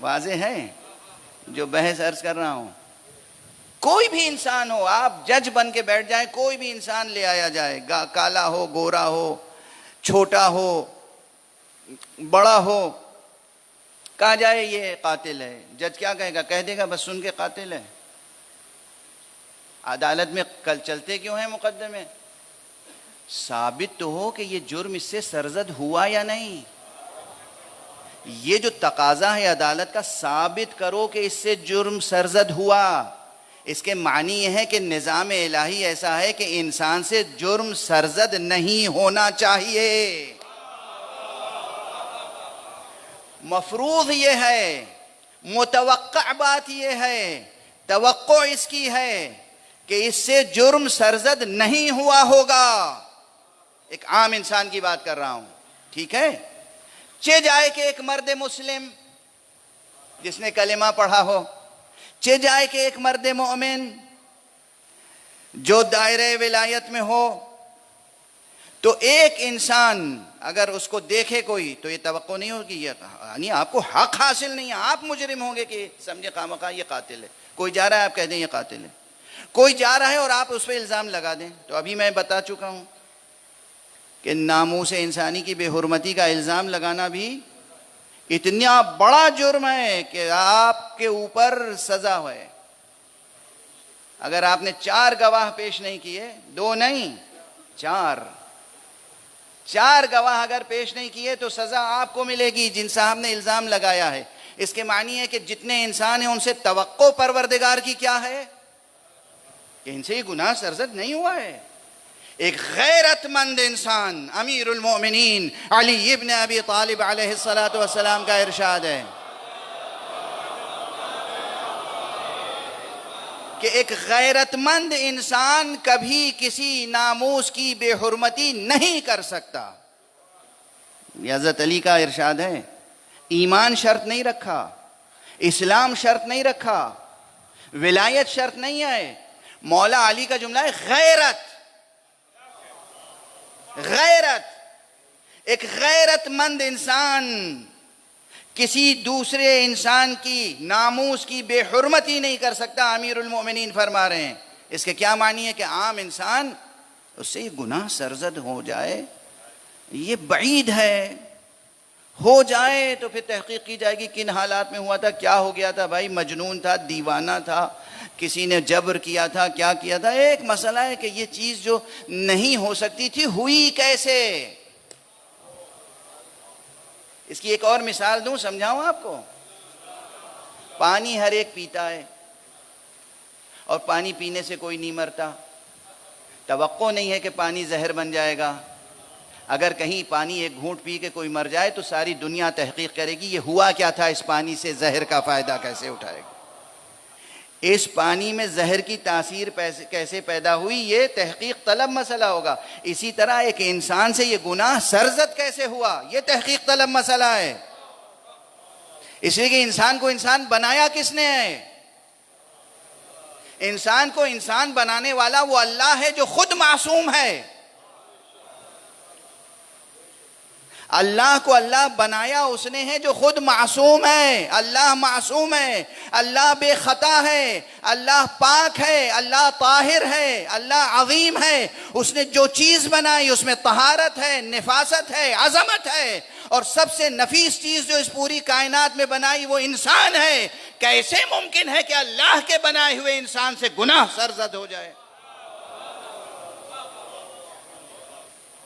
واضح ہے جو بحث عرض کر رہا ہوں۔ کوئی بھی انسان ہو، آپ جج بن کے بیٹھ جائیں، کوئی بھی انسان لے آیا جائے، کالا ہو، گورا ہو، چھوٹا ہو، بڑا ہو، کہا جائے یہ قاتل ہے، جج کیا کہے گا؟ کہہ دے گا بس سن کے قاتل ہے۔ عدالت میں کل چلتے کیوں ہیں مقدمے؟ ثابت تو ہو کہ یہ جرم اس سے سرزد ہوا یا نہیں۔ یہ جو تقاضا ہے عدالت کا، ثابت کرو کہ اس سے جرم سرزد ہوا۔ اس کے معنی یہ ہے کہ نظام الہی ایسا ہے کہ انسان سے جرم سرزد نہیں ہونا چاہیے۔ مفروض یہ ہے، متوقع بات یہ ہے، توقع اس کی ہے کہ اس سے جرم سرزد نہیں ہوا ہوگا۔ ایک عام انسان کی بات کر رہا ہوں، ٹھیک ہے؟ چہ جائے کہ ایک مرد مسلم جس نے کلمہ پڑھا ہو، چہ جائے کہ ایک مرد مومن جو دائرہ ولایت میں ہو، تو ایک انسان اگر اس کو دیکھے کوئی تو یہ توقع نہیں ہوگی، یعنی آپ کو حق حاصل نہیں ہے، آپ مجرم ہوں گے کہ سمجھے خامخواہ یہ قاتل ہے۔ کوئی جا رہا ہے، آپ کہہ دیں یہ قاتل ہے۔ کوئی جا رہا ہے اور آپ اس پہ الزام لگا دیں۔ تو ابھی میں بتا چکا ہوں کہ ناموس انسانی کی بے حرمتی کا الزام لگانا بھی اتنا بڑا جرم ہے کہ آپ کے اوپر سزا ہے۔ اگر آپ نے 4 گواہ پیش نہیں کیے، 2 نہیں 4 گواہ اگر پیش نہیں کیے تو سزا آپ کو ملے گی جن صاحب نے الزام لگایا ہے۔ اس کے معنی ہے کہ جتنے انسان ہیں ان سے توقع پروردگار کی کیا ہے کہ ان سے یہ گناہ سرزد نہیں ہوا ہے۔ ایک غیرت مند انسان، امیر المؤمنین علی ابن ابی طالب علیہ السلام کا ارشاد ہے کہ ایک غیرت مند انسان کبھی کسی ناموس کی بے حرمتی نہیں کر سکتا۔ یہ حضرت علی کا ارشاد ہے۔ ایمان شرط نہیں رکھا، اسلام شرط نہیں رکھا، ولایت شرط نہیں ہے، مولا علی کا جملہ ہے غیرت۔ ایک غیرت مند انسان کسی دوسرے انسان کی ناموس کی بے حرمتی نہیں کر سکتا، امیر المؤمنین فرما رہے ہیں۔ اس کے کیا معنی ہے کہ عام انسان اس سے یہ گناہ سرزد ہو جائے، یہ بعید ہے۔ ہو جائے تو پھر تحقیق کی جائے گی کن حالات میں ہوا تھا، کیا ہو گیا تھا، بھائی مجنون تھا، دیوانہ تھا، کسی نے جبر کیا تھا، کیا کیا تھا۔ ایک مسئلہ ہے کہ یہ چیز جو نہیں ہو سکتی تھی ہوئی کیسے۔ اس کی ایک اور مثال دوں، سمجھاؤں آپ کو۔ پانی ہر ایک پیتا ہے اور پانی پینے سے کوئی نہیں مرتا، توقع نہیں ہے کہ پانی زہر بن جائے گا۔ اگر کہیں پانی ایک گھونٹ پی کے کوئی مر جائے تو ساری دنیا تحقیق کرے گی یہ ہوا کیا تھا، اس پانی سے زہر کا فائدہ کیسے اٹھائے گا، اس پانی میں زہر کی تاثیر کیسے پیدا ہوئی، یہ تحقیق طلب مسئلہ ہوگا۔ اسی طرح ایک انسان سے یہ گناہ سرزد کیسے ہوا، یہ تحقیق طلب مسئلہ ہے۔ اس لیے کہ انسان کو انسان بنایا کس نے ہے؟ انسان کو انسان بنانے والا وہ اللہ ہے جو خود معصوم ہے۔ اللہ کو اللہ بنایا اس نے ہے جو خود معصوم ہے۔ اللہ معصوم ہے، اللہ بے خطا ہے، اللہ پاک ہے، اللہ طاہر ہے، اللہ عظیم ہے۔ اس نے جو چیز بنائی اس میں طہارت ہے، نفاست ہے، عظمت ہے، اور سب سے نفیس چیز جو اس پوری کائنات میں بنائی وہ انسان ہے۔ کیسے ممکن ہے کہ اللہ کے بنائے ہوئے انسان سے گناہ سرزد ہو جائے؟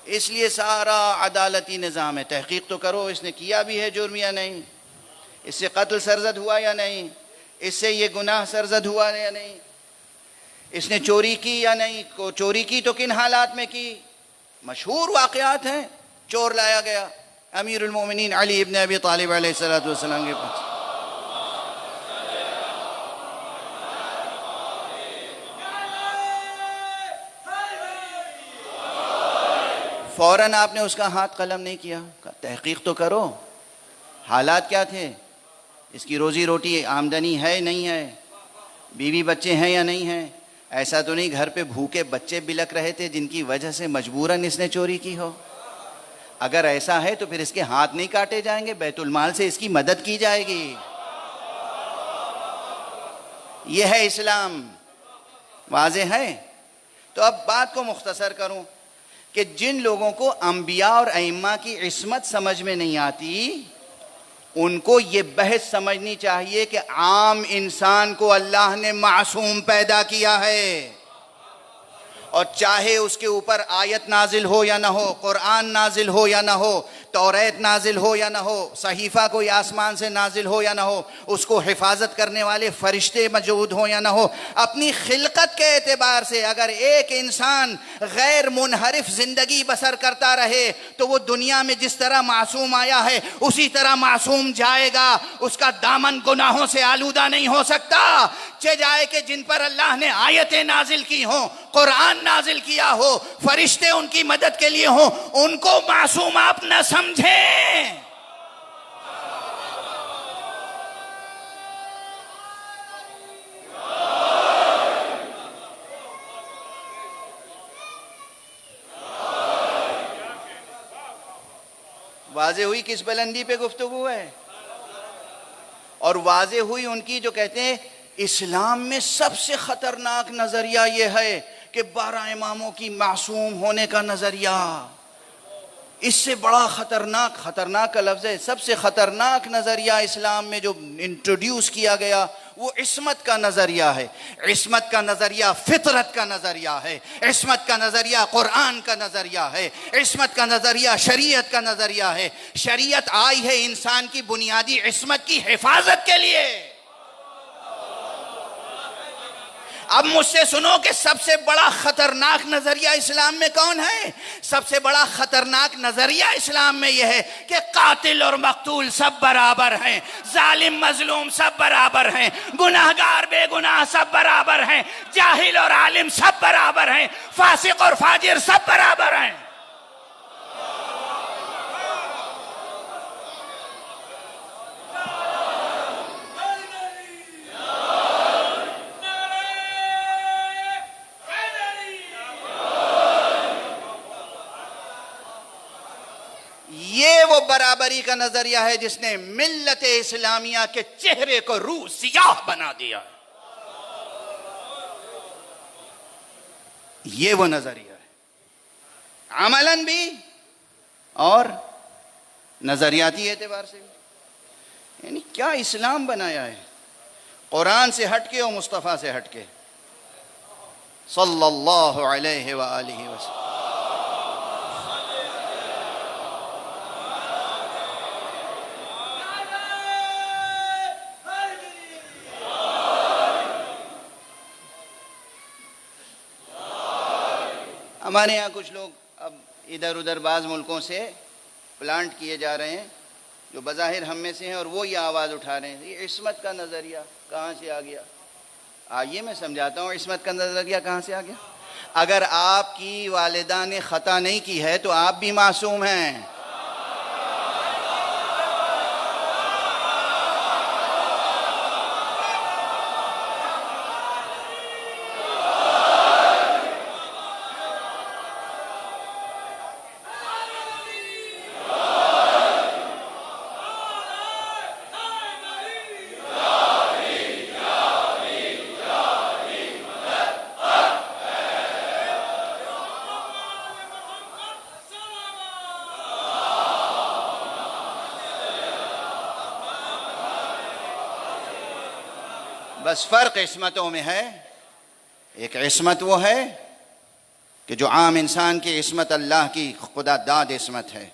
اس لیے سارا عدالتی نظام ہے، تحقیق تو کرو اس نے کیا بھی ہے جرم یا نہیں، اس سے قتل سرزد ہوا یا نہیں، اس سے یہ گناہ سرزد ہوا یا نہیں، اس نے چوری کی یا نہیں، چوری کی تو کن حالات میں کی۔ مشہور واقعات ہیں۔ چور لایا گیا امیر المومنین علی ابن ابی طالب علیہ السلام کے پاس، فوراً آپ نے اس کا ہاتھ قلم نہیں کیا، تحقیق تو کرو حالات کیا تھے، اس کی روزی روٹی آمدنی ہے نہیں ہے، بیوی بچے ہیں یا نہیں ہیں، ایسا تو نہیں گھر پہ بھوکے بچے بلک رہے تھے جن کی وجہ سے مجبوراً اس نے چوری کی ہو۔ اگر ایسا ہے تو پھر اس کے ہاتھ نہیں کاٹے جائیں گے، بیت المال سے اس کی مدد کی جائے گی۔ یہ ہے اسلام۔ واضح ہے؟ تو اب بات کو مختصر کروں کہ جن لوگوں کو انبیاء اور ائمہ کی عصمت سمجھ میں نہیں آتی، ان کو یہ بحث سمجھنی چاہیے کہ عام انسان کو اللہ نے معصوم پیدا کیا ہے، اور چاہے اس کے اوپر آیت نازل ہو یا نہ ہو، قرآن نازل ہو یا نہ ہو، توریت نازل ہو یا نہ ہو، صحیفہ کوئی آسمان سے نازل ہو یا نہ ہو، اس کو حفاظت کرنے والے فرشتے موجود ہوں یا نہ ہو، اپنی خلقت کے اعتبار سے اگر ایک انسان غیر منحرف زندگی بسر کرتا رہے تو وہ دنیا میں جس طرح معصوم آیا ہے اسی طرح معصوم جائے گا، اس کا دامن گناہوں سے آلودہ نہیں ہو سکتا، چہ جائے کہ جن پر اللہ نے آیتیں نازل کی ہوں، قرآن نازل کیا ہو، فرشتے ان کی مدد کے لیے ہوں، ان کو معصوم آپ نہ سمجھیں۔ واضح ہوئی کس بلندی پہ گفتگو ہے، اور واضح ہوئی ان کی جو کہتے ہیں اسلام میں سب سے خطرناک نظریہ یہ ہے کہ 12 اماموں کی معصوم ہونے کا نظریہ، اس سے بڑا خطرناک کا لفظ ہے، سب سے خطرناک نظریہ اسلام میں جو انٹروڈیوس کیا گیا وہ عصمت کا نظریہ ہے۔ عصمت کا نظریہ فطرت کا نظریہ ہے، عصمت کا نظریہ قرآن کا نظریہ ہے، عصمت کا نظریہ شریعت کا نظریہ ہے۔ شریعت آئی ہے انسان کی بنیادی عصمت کی حفاظت کے لیے۔ اب مجھ سے سنو کہ سب سے بڑا خطرناک نظریہ اسلام میں کون ہے؟ سب سے بڑا خطرناک نظریہ اسلام میں یہ ہے کہ قاتل اور مقتول سب برابر ہیں، ظالم مظلوم سب برابر ہیں، گناہگار بے گناہ سب برابر ہیں، جاہل اور عالم سب برابر ہیں، فاسق اور فاجر سب برابر ہیں۔ یہ وہ برابری کا نظریہ ہے جس نے ملت اسلامیہ کے چہرے کو روح سیاہ بنا دیا۔ یہ وہ نظریہ ہے، عملاً بھی اور نظریاتی اعتبار سے بھی۔ یعنی کیا اسلام بنایا ہے، قرآن سے ہٹ کے اور مصطفیٰ سے ہٹ کے، صلی اللہ علیہ وآلہ وسلم۔ ہمارے یہاں کچھ لوگ اب ادھر ادھر بعض ملکوں سے پلانٹ کیے جا رہے ہیں جو بظاہر ہم میں سے ہیں، اور وہ یہ آواز اٹھا رہے ہیں یہ عصمت کا نظریہ کہاں سے آ گیا۔ آئیے میں سمجھاتا ہوں عصمت کا نظریہ کہاں سے آ گیا۔ اگر آپ کی والدہ نے خطا نہیں کی ہے تو آپ بھی معصوم ہیں۔ بس فرق عصمتوں میں ہے۔ ایک عصمت وہ ہے کہ جو عام انسان کی عصمت اللہ کی خدا داد عصمت ہے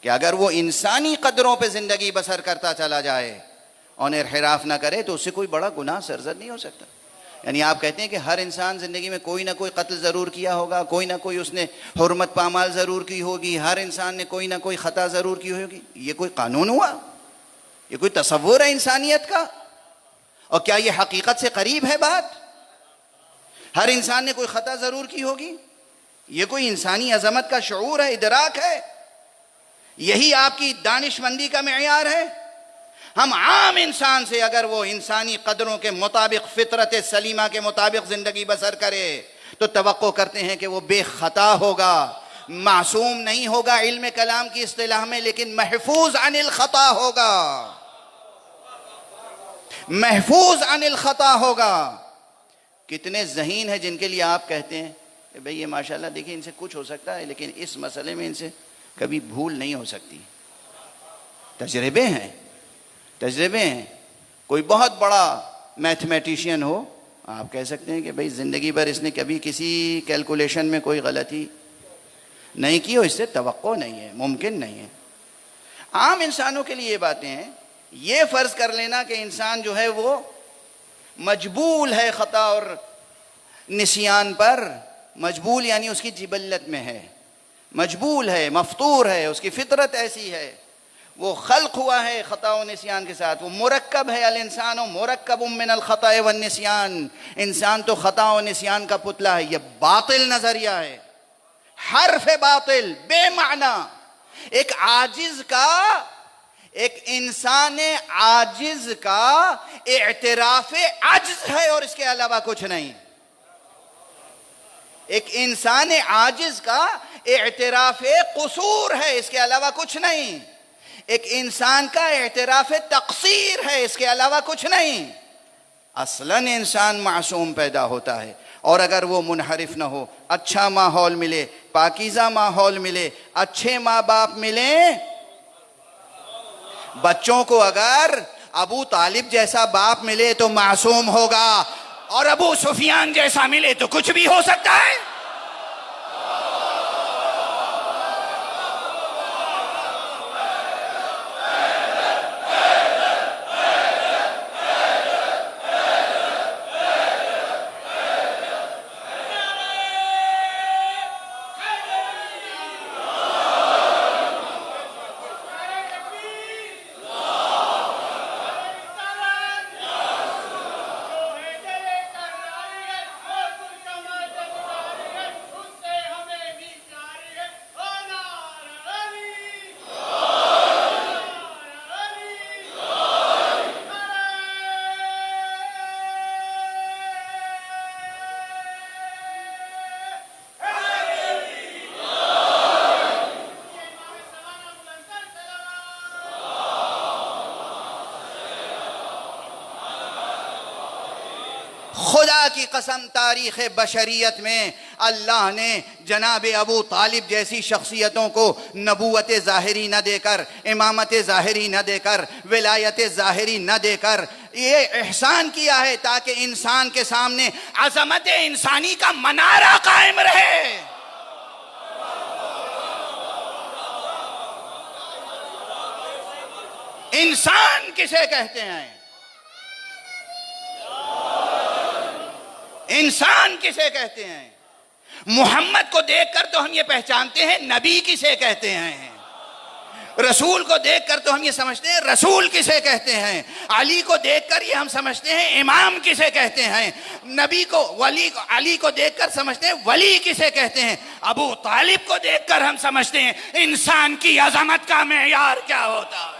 کہ اگر وہ انسانی قدروں پہ زندگی بسر کرتا چلا جائے اور انحراف نہ کرے تو اس سے کوئی بڑا گناہ سرزد نہیں ہو سکتا۔ یعنی آپ کہتے ہیں کہ ہر انسان زندگی میں کوئی نہ کوئی قتل ضرور کیا ہوگا، کوئی نہ کوئی اس نے حرمت پامال ضرور کی ہوگی، ہر انسان نے کوئی نہ کوئی خطا ضرور کی ہوگی۔ یہ کوئی قانون ہوا؟ یہ کوئی تصور ہے انسانیت کا؟ اور کیا یہ حقیقت سے قریب ہے بات؟ ہر انسان نے کوئی خطا ضرور کی ہوگی؟ یہ کوئی انسانی عظمت کا شعور ہے، ادراک ہے؟ یہی آپ کی دانش مندی کا معیار ہے؟ ہم عام انسان سے اگر وہ انسانی قدروں کے مطابق، فطرت سلیمہ کے مطابق زندگی بسر کرے تو توقع کرتے ہیں کہ وہ بے خطا ہوگا، معصوم نہیں ہوگا علم کلام کی اصطلاح میں، لیکن محفوظ عن الخطا ہوگا، محفوظ عن الخطا ہوگا۔ کتنے ذہین ہیں جن کے لیے آپ کہتے ہیں کہ بھئی یہ ماشاءاللہ دیکھیں ان سے کچھ ہو سکتا ہے لیکن اس مسئلے میں ان سے کبھی بھول نہیں ہو سکتی. تجربے ہیں. کوئی بہت بڑا میتھمیٹیشین ہو، آپ کہہ سکتے ہیں کہ بھئی زندگی بھر اس نے کبھی کسی کیلکولیشن میں کوئی غلطی نہیں کی ہو، اس سے توقع نہیں ہے، ممکن نہیں ہے. عام انسانوں کے لیے یہ باتیں ہیں. یہ فرض کر لینا کہ انسان جو ہے وہ مجبول ہے خطا اور نسیان پر، مجبول یعنی اس کی جبلت میں ہے، مجبول ہے، مفطور ہے، اس کی فطرت ایسی ہے، وہ خلق ہوا ہے خطا و نسیان کے ساتھ، وہ مرکب ہے. الانسان مرکب من الخطا والنسیان، انسان تو خطا و نسیان کا پتلا ہے. یہ باطل نظریہ ہے، حرف باطل، بے معنی. ایک عاجز کا، ایک انسان عاجز کا اعتراف عجز ہے اور اس کے علاوہ کچھ نہیں. ایک انسان عاجز کا اعتراف قصور ہے، اس کے علاوہ کچھ نہیں. ایک انسان کا اعتراف تقصیر ہے، اس کے علاوہ کچھ نہیں. اصلاً انسان معصوم پیدا ہوتا ہے، اور اگر وہ منحرف نہ ہو، اچھا ماحول ملے، پاکیزہ ماحول ملے، اچھے ماں باپ ملیں. بچوں کو اگر ابو طالب جیسا باپ ملے تو معصوم ہوگا، اور ابو سفیان جیسا ملے تو کچھ بھی ہو سکتا ہے. خدا کی قسم تاریخ بشریت میں اللہ نے جناب ابو طالب جیسی شخصیتوں کو نبوت ظاہری نہ دے کر، امامت ظاہری نہ دے کر، ولایت ظاہری نہ دے کر یہ احسان کیا ہے تاکہ انسان کے سامنے عظمت انسانی کا منارہ قائم رہے. انسان کسے کہتے ہیں؟ انسان کسے کہتے ہیں؟ محمد کو دیکھ کر تو ہم یہ پہچانتے ہیں نبی کسے کہتے ہیں. رسول کو دیکھ کر تو ہم یہ سمجھتے ہیں رسول کسے کہتے ہیں. علی کو دیکھ کر یہ ہم سمجھتے ہیں امام کسے کہتے ہیں. نبی کو، علی کو دیکھ کر سمجھتے ہیں ولی کسے کہتے ہیں. ابو طالب کو دیکھ کر ہم سمجھتے ہیں انسان کی عظمت کا معیار کیا ہوتا ہے.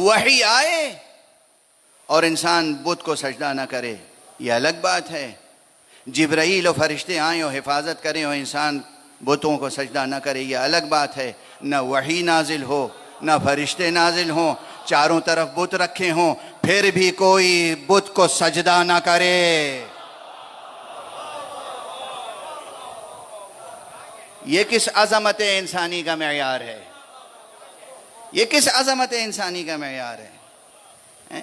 وحی آئے اور انسان بت کو سجدہ نہ کرے یہ الگ بات ہے. جبرائیل و فرشتے آئیں اور حفاظت کریں اور انسان بتوں کو سجدہ نہ کرے یہ الگ بات ہے. نہ وحی نازل ہو، نہ فرشتے نازل ہوں، چاروں طرف بت رکھے ہوں، پھر بھی کوئی بت کو سجدہ نہ کرے. یہ کس عظمت انسانی کا معیار ہے؟ یہ کس عظمت انسانی کا معیار ہے؟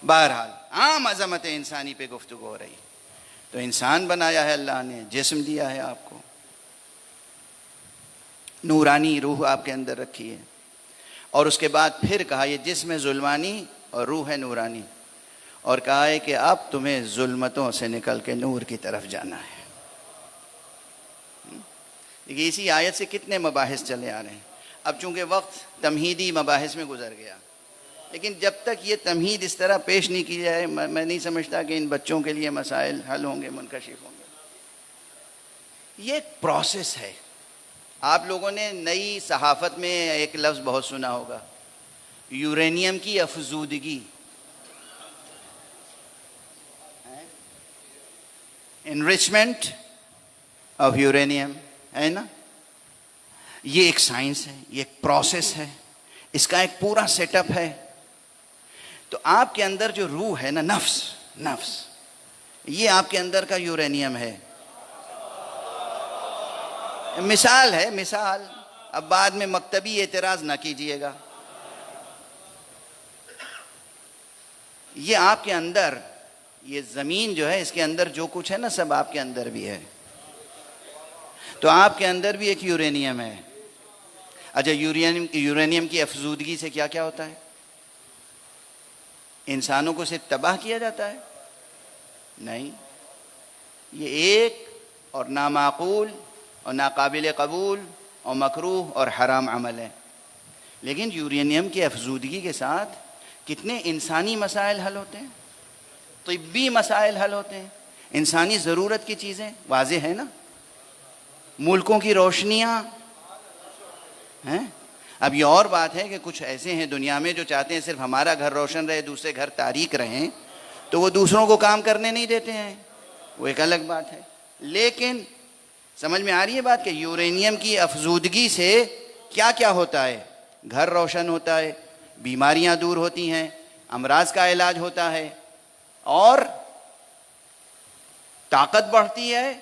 بہرحال عام عظمت انسانی پہ گفتگو ہو رہی. تو انسان بنایا ہے اللہ نے، جسم دیا ہے آپ کو، نورانی روح آپ کے اندر رکھی ہے، اور اس کے بعد پھر کہا یہ جسم ظلمانی اور روح ہے نورانی، اور کہا ہے کہ اب تمہیں ظلمتوں سے نکل کے نور کی طرف جانا ہے۔ دیکھیے اسی آیت سے کتنے مباحث چلے آ رہے ہیں۔ اب چونکہ وقت تمہیدی مباحث میں گزر گیا، لیکن جب تک یہ تمہید اس طرح پیش نہیں کی جائے میں نہیں سمجھتا کہ ان بچوں کے لیے مسائل حل ہوں گے، منکشف ہوں گے۔ یہ ایک پروسیس ہے۔ آپ لوگوں نے نئی صحافت میں ایک لفظ بہت سنا ہوگا، یورینیم کی افزودگی، انریچمنٹ آف یورینیم، ہے نا؟ یہ ایک سائنس ہے، یہ ایک پروسیس ہے، اس کا ایک پورا سیٹ اپ ہے۔ تو آپ کے اندر جو روح ہے نا، نفس، یہ آپ کے اندر کا یورینیم ہے۔ مثال ہے، مثال، اب بعد میں مکتبی اعتراض نہ کیجئے گا۔ یہ آپ کے اندر، یہ زمین جو ہے اس کے اندر جو کچھ ہے نا سب آپ کے اندر بھی ہے۔ تو آپ کے اندر بھی ایک یورینیم ہے۔ اچھا، یورینیم کی افزودگی سے کیا کیا ہوتا ہے؟ انسانوں کو صرف تباہ کیا جاتا ہے؟ نہیں، یہ ایک اور نامعقول اور ناقابل قبول اور مکروہ اور حرام عمل ہے۔ لیکن یورینیم کی افزودگی کے ساتھ کتنے انسانی مسائل حل ہوتے ہیں، طبی مسائل حل ہوتے ہیں، انسانی ضرورت کی چیزیں واضح ہے نا، ملکوں کی روشنیاں ہیں۔ اب یہ اور بات ہے کہ کچھ ایسے ہیں دنیا میں جو چاہتے ہیں صرف ہمارا گھر روشن رہے، دوسرے گھر تاریک رہیں، تو وہ دوسروں کو کام کرنے نہیں دیتے ہیں، وہ ایک الگ بات ہے۔ لیکن سمجھ میں آ رہی ہے بات کہ یورینیم کی افزودگی سے کیا کیا ہوتا ہے؟ گھر روشن ہوتا ہے، بیماریاں دور ہوتی ہیں، امراض کا علاج ہوتا ہے، اور طاقت بڑھتی ہے۔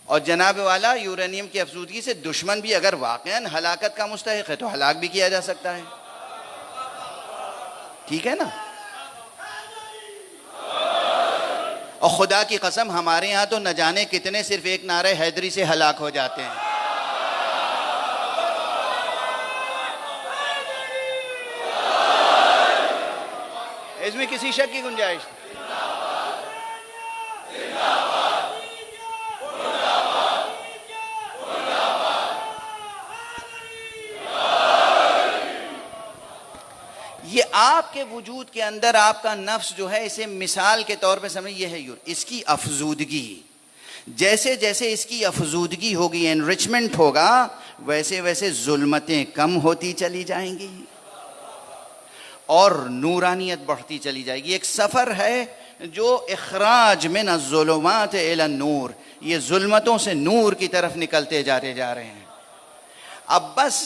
اور جناب والا یورینیم کی افزودگی سے دشمن بھی اگر واقعاً ہلاکت کا مستحق ہے تو ہلاک بھی کیا جا سکتا ہے۔ ٹھیک ہے نا؟ اور خدا کی قسم ہمارے یہاں تو نہ جانے کتنے صرف ایک نعرے حیدری سے ہلاک ہو جاتے ہیں۔ اس میں کسی شک کی گنجائش نہیں۔ یہ آپ کے وجود کے اندر آپ کا نفس جو ہے، اسے مثال کے طور پہ سمجھ، یہ ہے اس کی افزودگی۔ جیسے جیسے اس کی افزودگی ہوگی، انریچمنٹ ہوگا، ویسے ویسے ظلمتیں کم ہوتی چلی جائیں گی اور نورانیت بڑھتی چلی جائے گی۔ ایک سفر ہے جو اخراج من الظلمات الی النور، یہ ظلمتوں سے نور کی طرف نکلتے جا رہے ہیں۔ اب بس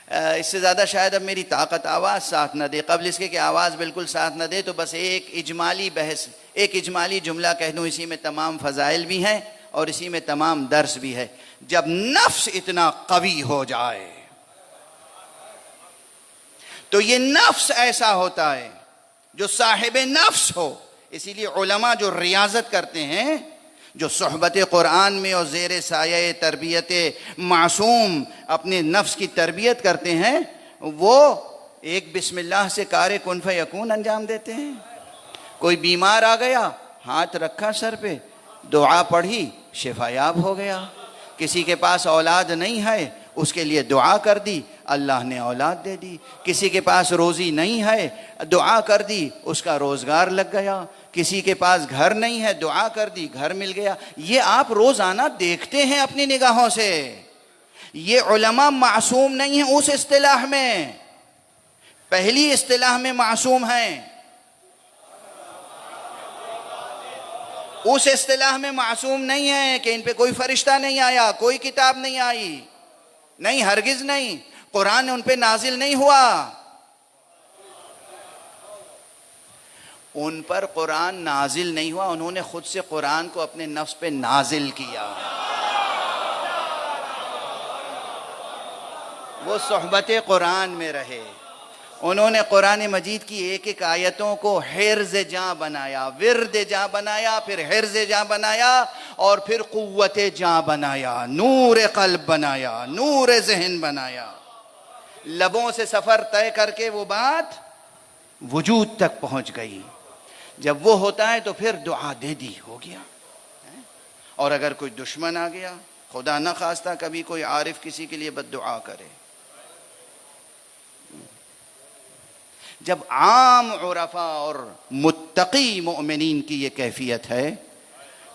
اس سے زیادہ شاید اب میری طاقت آواز ساتھ نہ دے، قبل اس کے کہ آواز بالکل ساتھ نہ دے، تو بس ایک اجمالی بحث، ایک اجمالی جملہ کہہ دوں، اسی میں تمام فضائل بھی ہیں اور اسی میں تمام درس بھی ہے۔ جب نفس اتنا قوی ہو جائے تو یہ نفس ایسا ہوتا ہے جو صاحب نفس ہو۔ اسی لیے علماء جو ریاضت کرتے ہیں، جو صحبت قرآن میں اور زیر سایہ تربیت معصوم اپنے نفس کی تربیت کرتے ہیں، وہ ایک بسم اللہ سے کار کن فیکون انجام دیتے ہیں۔ کوئی بیمار آ گیا، ہاتھ رکھا سر پہ، دعا پڑھی، شفا یاب ہو گیا۔ کسی کے پاس اولاد نہیں ہے، اس کے لیے دعا کر دی، اللہ نے اولاد دے دی۔ کسی کے پاس روزی نہیں ہے، دعا کر دی، اس کا روزگار لگ گیا۔ کسی کے پاس گھر نہیں ہے، دعا کر دی، گھر مل گیا۔ یہ آپ روزانہ دیکھتے ہیں اپنی نگاہوں سے۔ یہ علماء معصوم نہیں ہیں اس اصطلاح میں، پہلی اصطلاح میں معصوم ہیں، اس اصطلاح میں معصوم نہیں ہیں کہ ان پہ کوئی فرشتہ نہیں آیا، کوئی کتاب نہیں آئی، نہیں، ہرگز نہیں، قرآن ان پہ نازل نہیں ہوا۔ ان پر قرآن نازل نہیں ہوا، انہوں نے خود سے قرآن کو اپنے نفس پہ نازل کیا۔ وہ صحبت قرآن میں رہے، انہوں نے قرآن مجید کی ایک ایک آیتوں کو حرز جاں بنایا، ورد جاں بنایا، پھر حرز جاں بنایا، اور پھر قوت جاں بنایا، نور قلب بنایا، نور ذہن بنایا۔ لبوں سے سفر طے کر کے وہ بات وجود تک پہنچ گئی. جب وہ ہوتا ہے تو پھر دعا دے دی، ہو گیا. اور اگر کوئی دشمن آ گیا، خدا نہ خواستہ کبھی کوئی عارف کسی کے لیے بد دعا کرے، جب عام عرفاء اور متقی مومنین کی یہ کیفیت ہے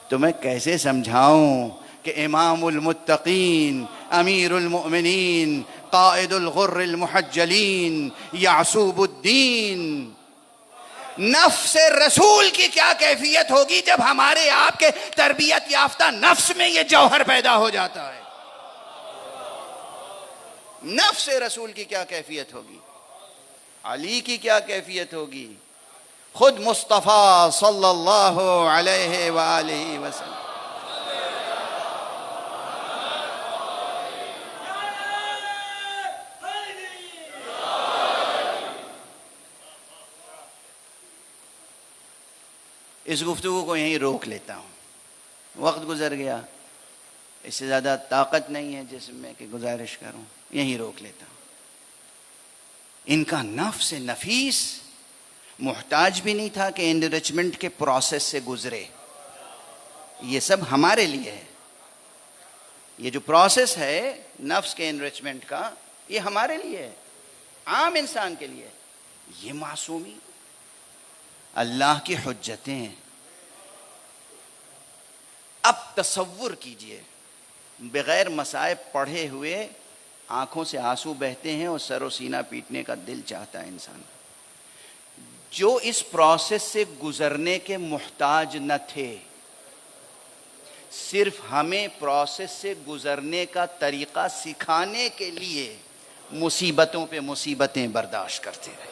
تو میں کیسے سمجھاؤں کہ امام المتقین، امیر المؤمنین، قائد الغر المحجلین، یعصوب الدین، نفس رسول کی کیا کیفیت ہوگی جب ہمارے آپ کے تربیت یافتہ نفس میں یہ جوہر پیدا ہو جاتا ہے. نفس رسول کی کیا کیفیت ہوگی، علی کی کیا کیفیت ہوگی، خود مصطفیٰ صلی اللہ علیہ وآلہ وسلم. اس گفتگو کو یہیں روک لیتا ہوں، وقت گزر گیا، اس سے زیادہ طاقت نہیں ہے جسم میں کہ گزارش کروں، یہیں روک لیتا ہوں. ان کا نفس نفیس محتاج بھی نہیں تھا کہ انریچمنٹ کے پروسیس سے گزرے. یہ سب ہمارے لیے ہے، یہ جو پروسیس ہے نفس کے انریچمنٹ کا، یہ ہمارے لیے ہے، عام انسان کے لیے. یہ معصومی اللہ کی حجتیں. اب تصور کیجئے، بغیر مصائب پڑھے ہوئے آنکھوں سے آنسو بہتے ہیں اور سر و سینہ پیٹنے کا دل چاہتا ہے انسان. جو اس پروسیس سے گزرنے کے محتاج نہ تھے، صرف ہمیں پروسیس سے گزرنے کا طریقہ سکھانے کے لیے مصیبتوں پہ مصیبتیں برداشت کرتے رہے.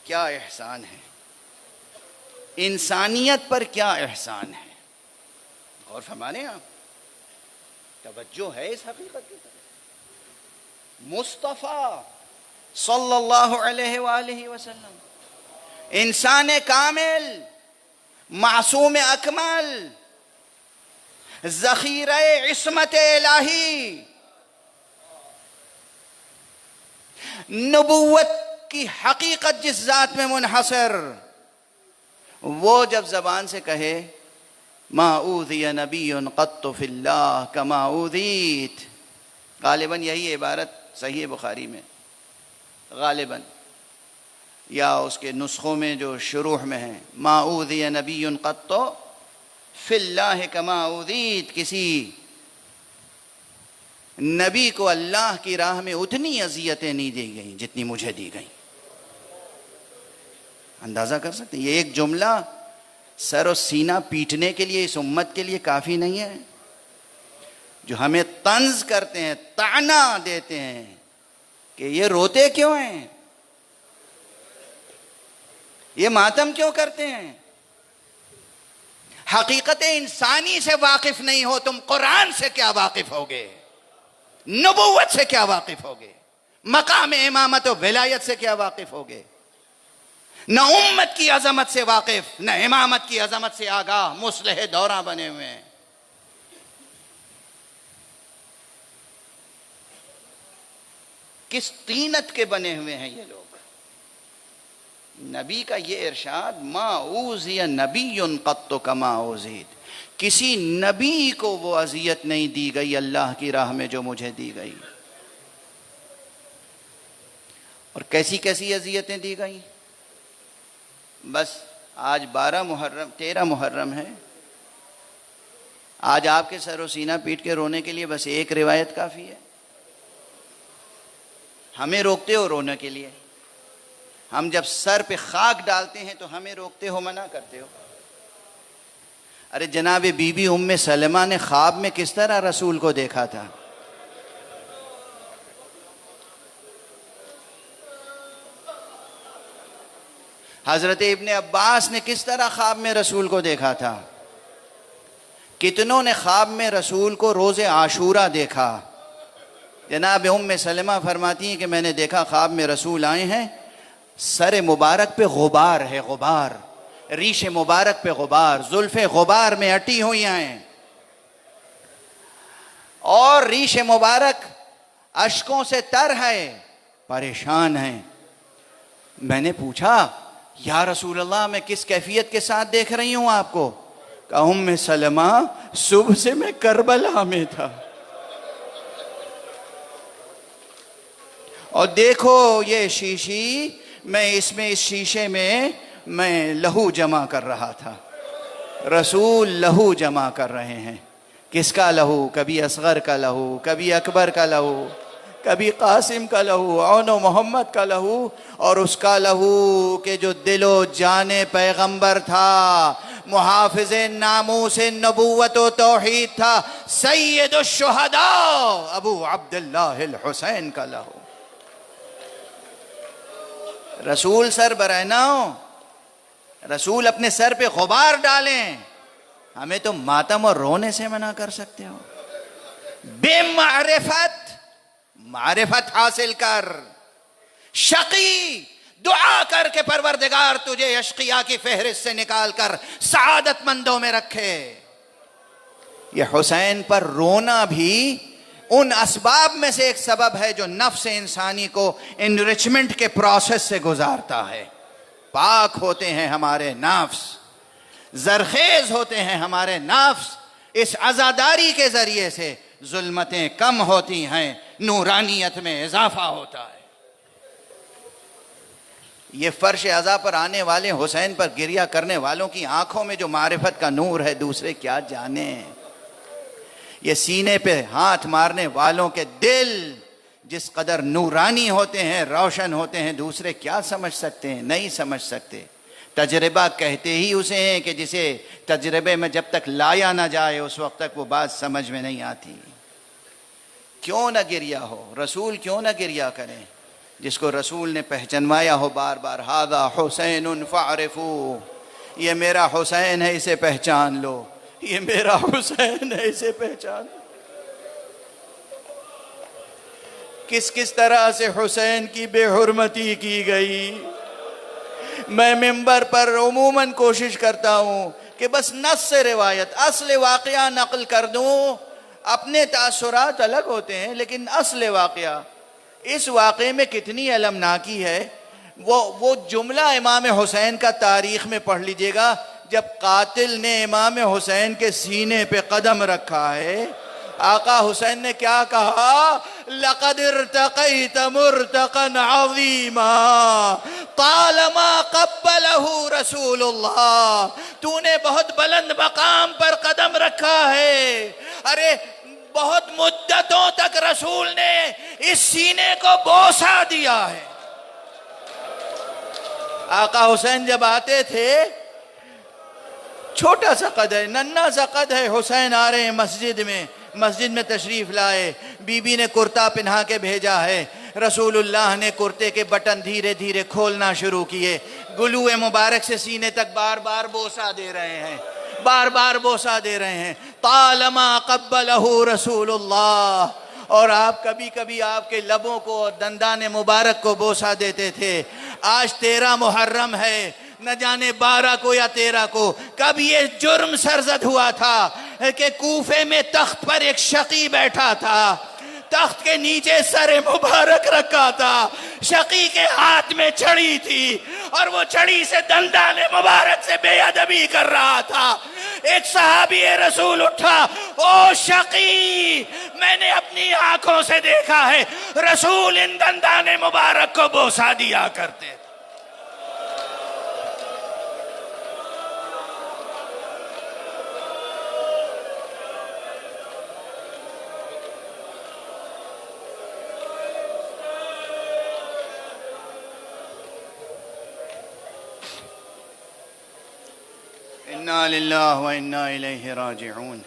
کیا احسان ہے، انسانیت پر کیا احسان ہے. غور فرمانے آپ، توجہ ہے اس حقیقت کی طرف. مصطفیٰ صلی اللہ علیہ وآلہ وسلم، انسان کامل، معصوم اکمل، ذخیرہ عصمت الہی، نبوت کی حقیقت جس ذات میں منحصر، وہ جب زبان سے کہے ما اوذی نبی قط فی اللہ کما اوذیت، غالباً یہی عبارت صحیح بخاری میں غالباً، یا اس کے نسخوں میں جو شروح میں ہیں، ما اوذی نبی قط فی اللہ کما اوذیت، کسی نبی کو اللہ کی راہ میں اتنی اذیتیں نہیں دی گئیں جتنی مجھے دی گئیں. اندازہ کر سکتے ہیں، یہ ایک جملہ سر و سینہ پیٹنے کے لیے اس امت کے لیے کافی نہیں ہے. جو ہمیں طنز کرتے ہیں، طعنہ دیتے ہیں کہ یہ روتے کیوں ہیں، یہ ماتم کیوں کرتے ہیں. حقیقت انسانی سے واقف نہیں ہو تم، قرآن سے کیا واقف ہوگے، نبوت سے کیا واقف ہوگے، مقام امامت و ولایت سے کیا واقف ہوگے. نہ امت کی عظمت سے واقف، نہ امامت کی عظمت سے آگاہ، مصلح دوراں بنے ہوئے ہیں. کس طینت کے بنے ہوئے ہیں یہ لوگ. نبی کا یہ ارشاد، ما اوذی نبی قط کما اوذیت، کسی نبی کو وہ اذیت نہیں دی گئی اللہ کی راہ میں جو مجھے دی گئی. اور کیسی کیسی اذیتیں دی گئیں. بس آج 13 محرم ہے، آج آپ کے سر و سینہ پیٹ کے رونے کے لیے بس ایک روایت کافی ہے. ہمیں روکتے ہو رونے کے لیے، ہم جب سر پہ خاک ڈالتے ہیں تو ہمیں روکتے ہو، منع کرتے ہو. ارے جناب بی بی ام سلمہ نے خواب میں کس طرح رسول کو دیکھا تھا. حضرت ابن عباس نے کس طرح خواب میں رسول کو دیکھا تھا. کتنوں نے خواب میں رسول کو روز عاشورہ دیکھا. جناب ام سلمہ فرماتی ہیں کہ میں نے دیکھا خواب میں رسول آئے ہیں، سر مبارک پہ غبار ہے، غبار، ریش مبارک پہ غبار، زلفیں غبار میں اٹی ہوئی ہیں، اور ریش مبارک اشکوں سے تر ہے، پریشان ہیں. میں نے پوچھا یا رسول اللہ میں کس کیفیت کے ساتھ دیکھ رہی ہوں آپ کو؟ کہ ام سلمہ صبح سے میں کربلا میں تھا، اور دیکھو یہ شیشی، میں اس شیشے میں میں لہو جمع کر رہا تھا. رسول لہو جمع کر رہے ہیں. کس کا لہو؟ کبھی اصغر کا لہو، کبھی اکبر کا لہو، کبھی قاسم کا لہو، عون و محمد کا لہو، اور اس کا لہو کہ جو دل و جان پیغمبر تھا، محافظ ناموس نبوت و توحید تھا، سید الشہداء ابو عبداللہ الحسین کا لہو. رسول سر برہنہ ہو، رسول اپنے سر پہ غبار ڈالیں، ہمیں تو ماتم اور رونے سے منع کر سکتے ہو. بے معرفت حاصل کر. شقی دعا کر کے پروردگار تجھے اشقیاء کی فہرست سے نکال کر سعادت مندوں میں رکھے. یہ حسین پر رونا بھی ان اسباب میں سے ایک سبب ہے جو نفس انسانی کو انریچمنٹ کے پروسیس سے گزارتا ہے. پاک ہوتے ہیں ہمارے نفس، زرخیز ہوتے ہیں ہمارے نفس. اس عزاداری کے ذریعے سے ظلمتیں کم ہوتی ہیں، نورانیت میں اضافہ ہوتا ہے. یہ فرش عزا پر آنے والے حسین پر گریہ کرنے والوں کی آنکھوں میں جو معرفت کا نور ہے دوسرے کیا جانیں. یہ سینے پہ ہاتھ مارنے والوں کے دل جس قدر نورانی ہوتے ہیں، روشن ہوتے ہیں، دوسرے کیا سمجھ سکتے ہیں؟ نہیں سمجھ سکتے. تجربہ کہتے ہی اسے ہیں کہ جسے تجربے میں جب تک لایا نہ جائے اس وقت تک وہ بات سمجھ میں نہیں آتی. کیوں نہ گریہ ہو، رسول کیوں نہ گریہ کریں؟ جس کو رسول نے پہچنوایا ہو بار بار، ھذا حسین فاعرفوہ، یہ میرا حسین ہے اسے پہچان لو، یہ میرا حسین ہے اسے پہچان لو. کس کس طرح سے حسین کی بے حرمتی کی گئی. میں ممبر پر عموماً کوشش کرتا ہوں کہ بس نص سے روایت، اصل واقعہ نقل کر دوں. اپنے تاثرات الگ ہوتے ہیں لیکن اصل واقعہ، اس واقعے میں کتنی المناکی ہے. وہ جملہ امام حسین کا تاریخ میں پڑھ لیجئے گا. جب قاتل نے امام حسین کے سینے پہ قدم رکھا ہے، آقا حسین نے کیا کہا؟ لَقَدْ ارْتَقَيْتَ مُرْتَقًا عَظِيمًا طَالَمَا قَبَّلَهُ رسول اللہ. تو نے بہت بلند مقام پر قدم رکھا ہے. ارے بہت مدتوں تک رسول نے اس سینے کو بوسہ دیا ہے. آقا حسین جب آتے تھے، چھوٹا سا قد ہے، ننھا سا قد ہے، حسین آ رہے ہیں مسجد میں تشریف لائے. بی بی نے کرتا پہنا کے بھیجا ہے. رسول اللہ نے کرتے کے بٹن دھیرے دھیرے کھولنا شروع کیے. گلوئے مبارک سے سینے تک بار بار بوسہ دے رہے ہیں، بار بار بوسہ دے رہے ہیں. طالما قبلہ رسول اللہ. اور آپ کبھی کبھی آپ کے لبوں کو اور دندان مبارک کو بوسہ دیتے تھے. آج 13 محرم ہے، نہ جانے 12 کو یا 13 کو کب یہ جرم سرزد ہوا تھا کہ کوفے میں تخت پر ایک شقی بیٹھا تھا، تخت کے نیچے سر مبارک رکھا تھا، شقی کے ہاتھ میں چھڑی تھی اور وہ چھڑی سے دندان مبارک سے بے ادبی کر رہا تھا. ایک صحابی رسول اٹھا، او شقی، میں نے اپنی آنکھوں سے دیکھا ہے رسول ان دندان مبارک کو بوسہ دیا کرتے تھے. انا للہ و انا الیہ راجعون.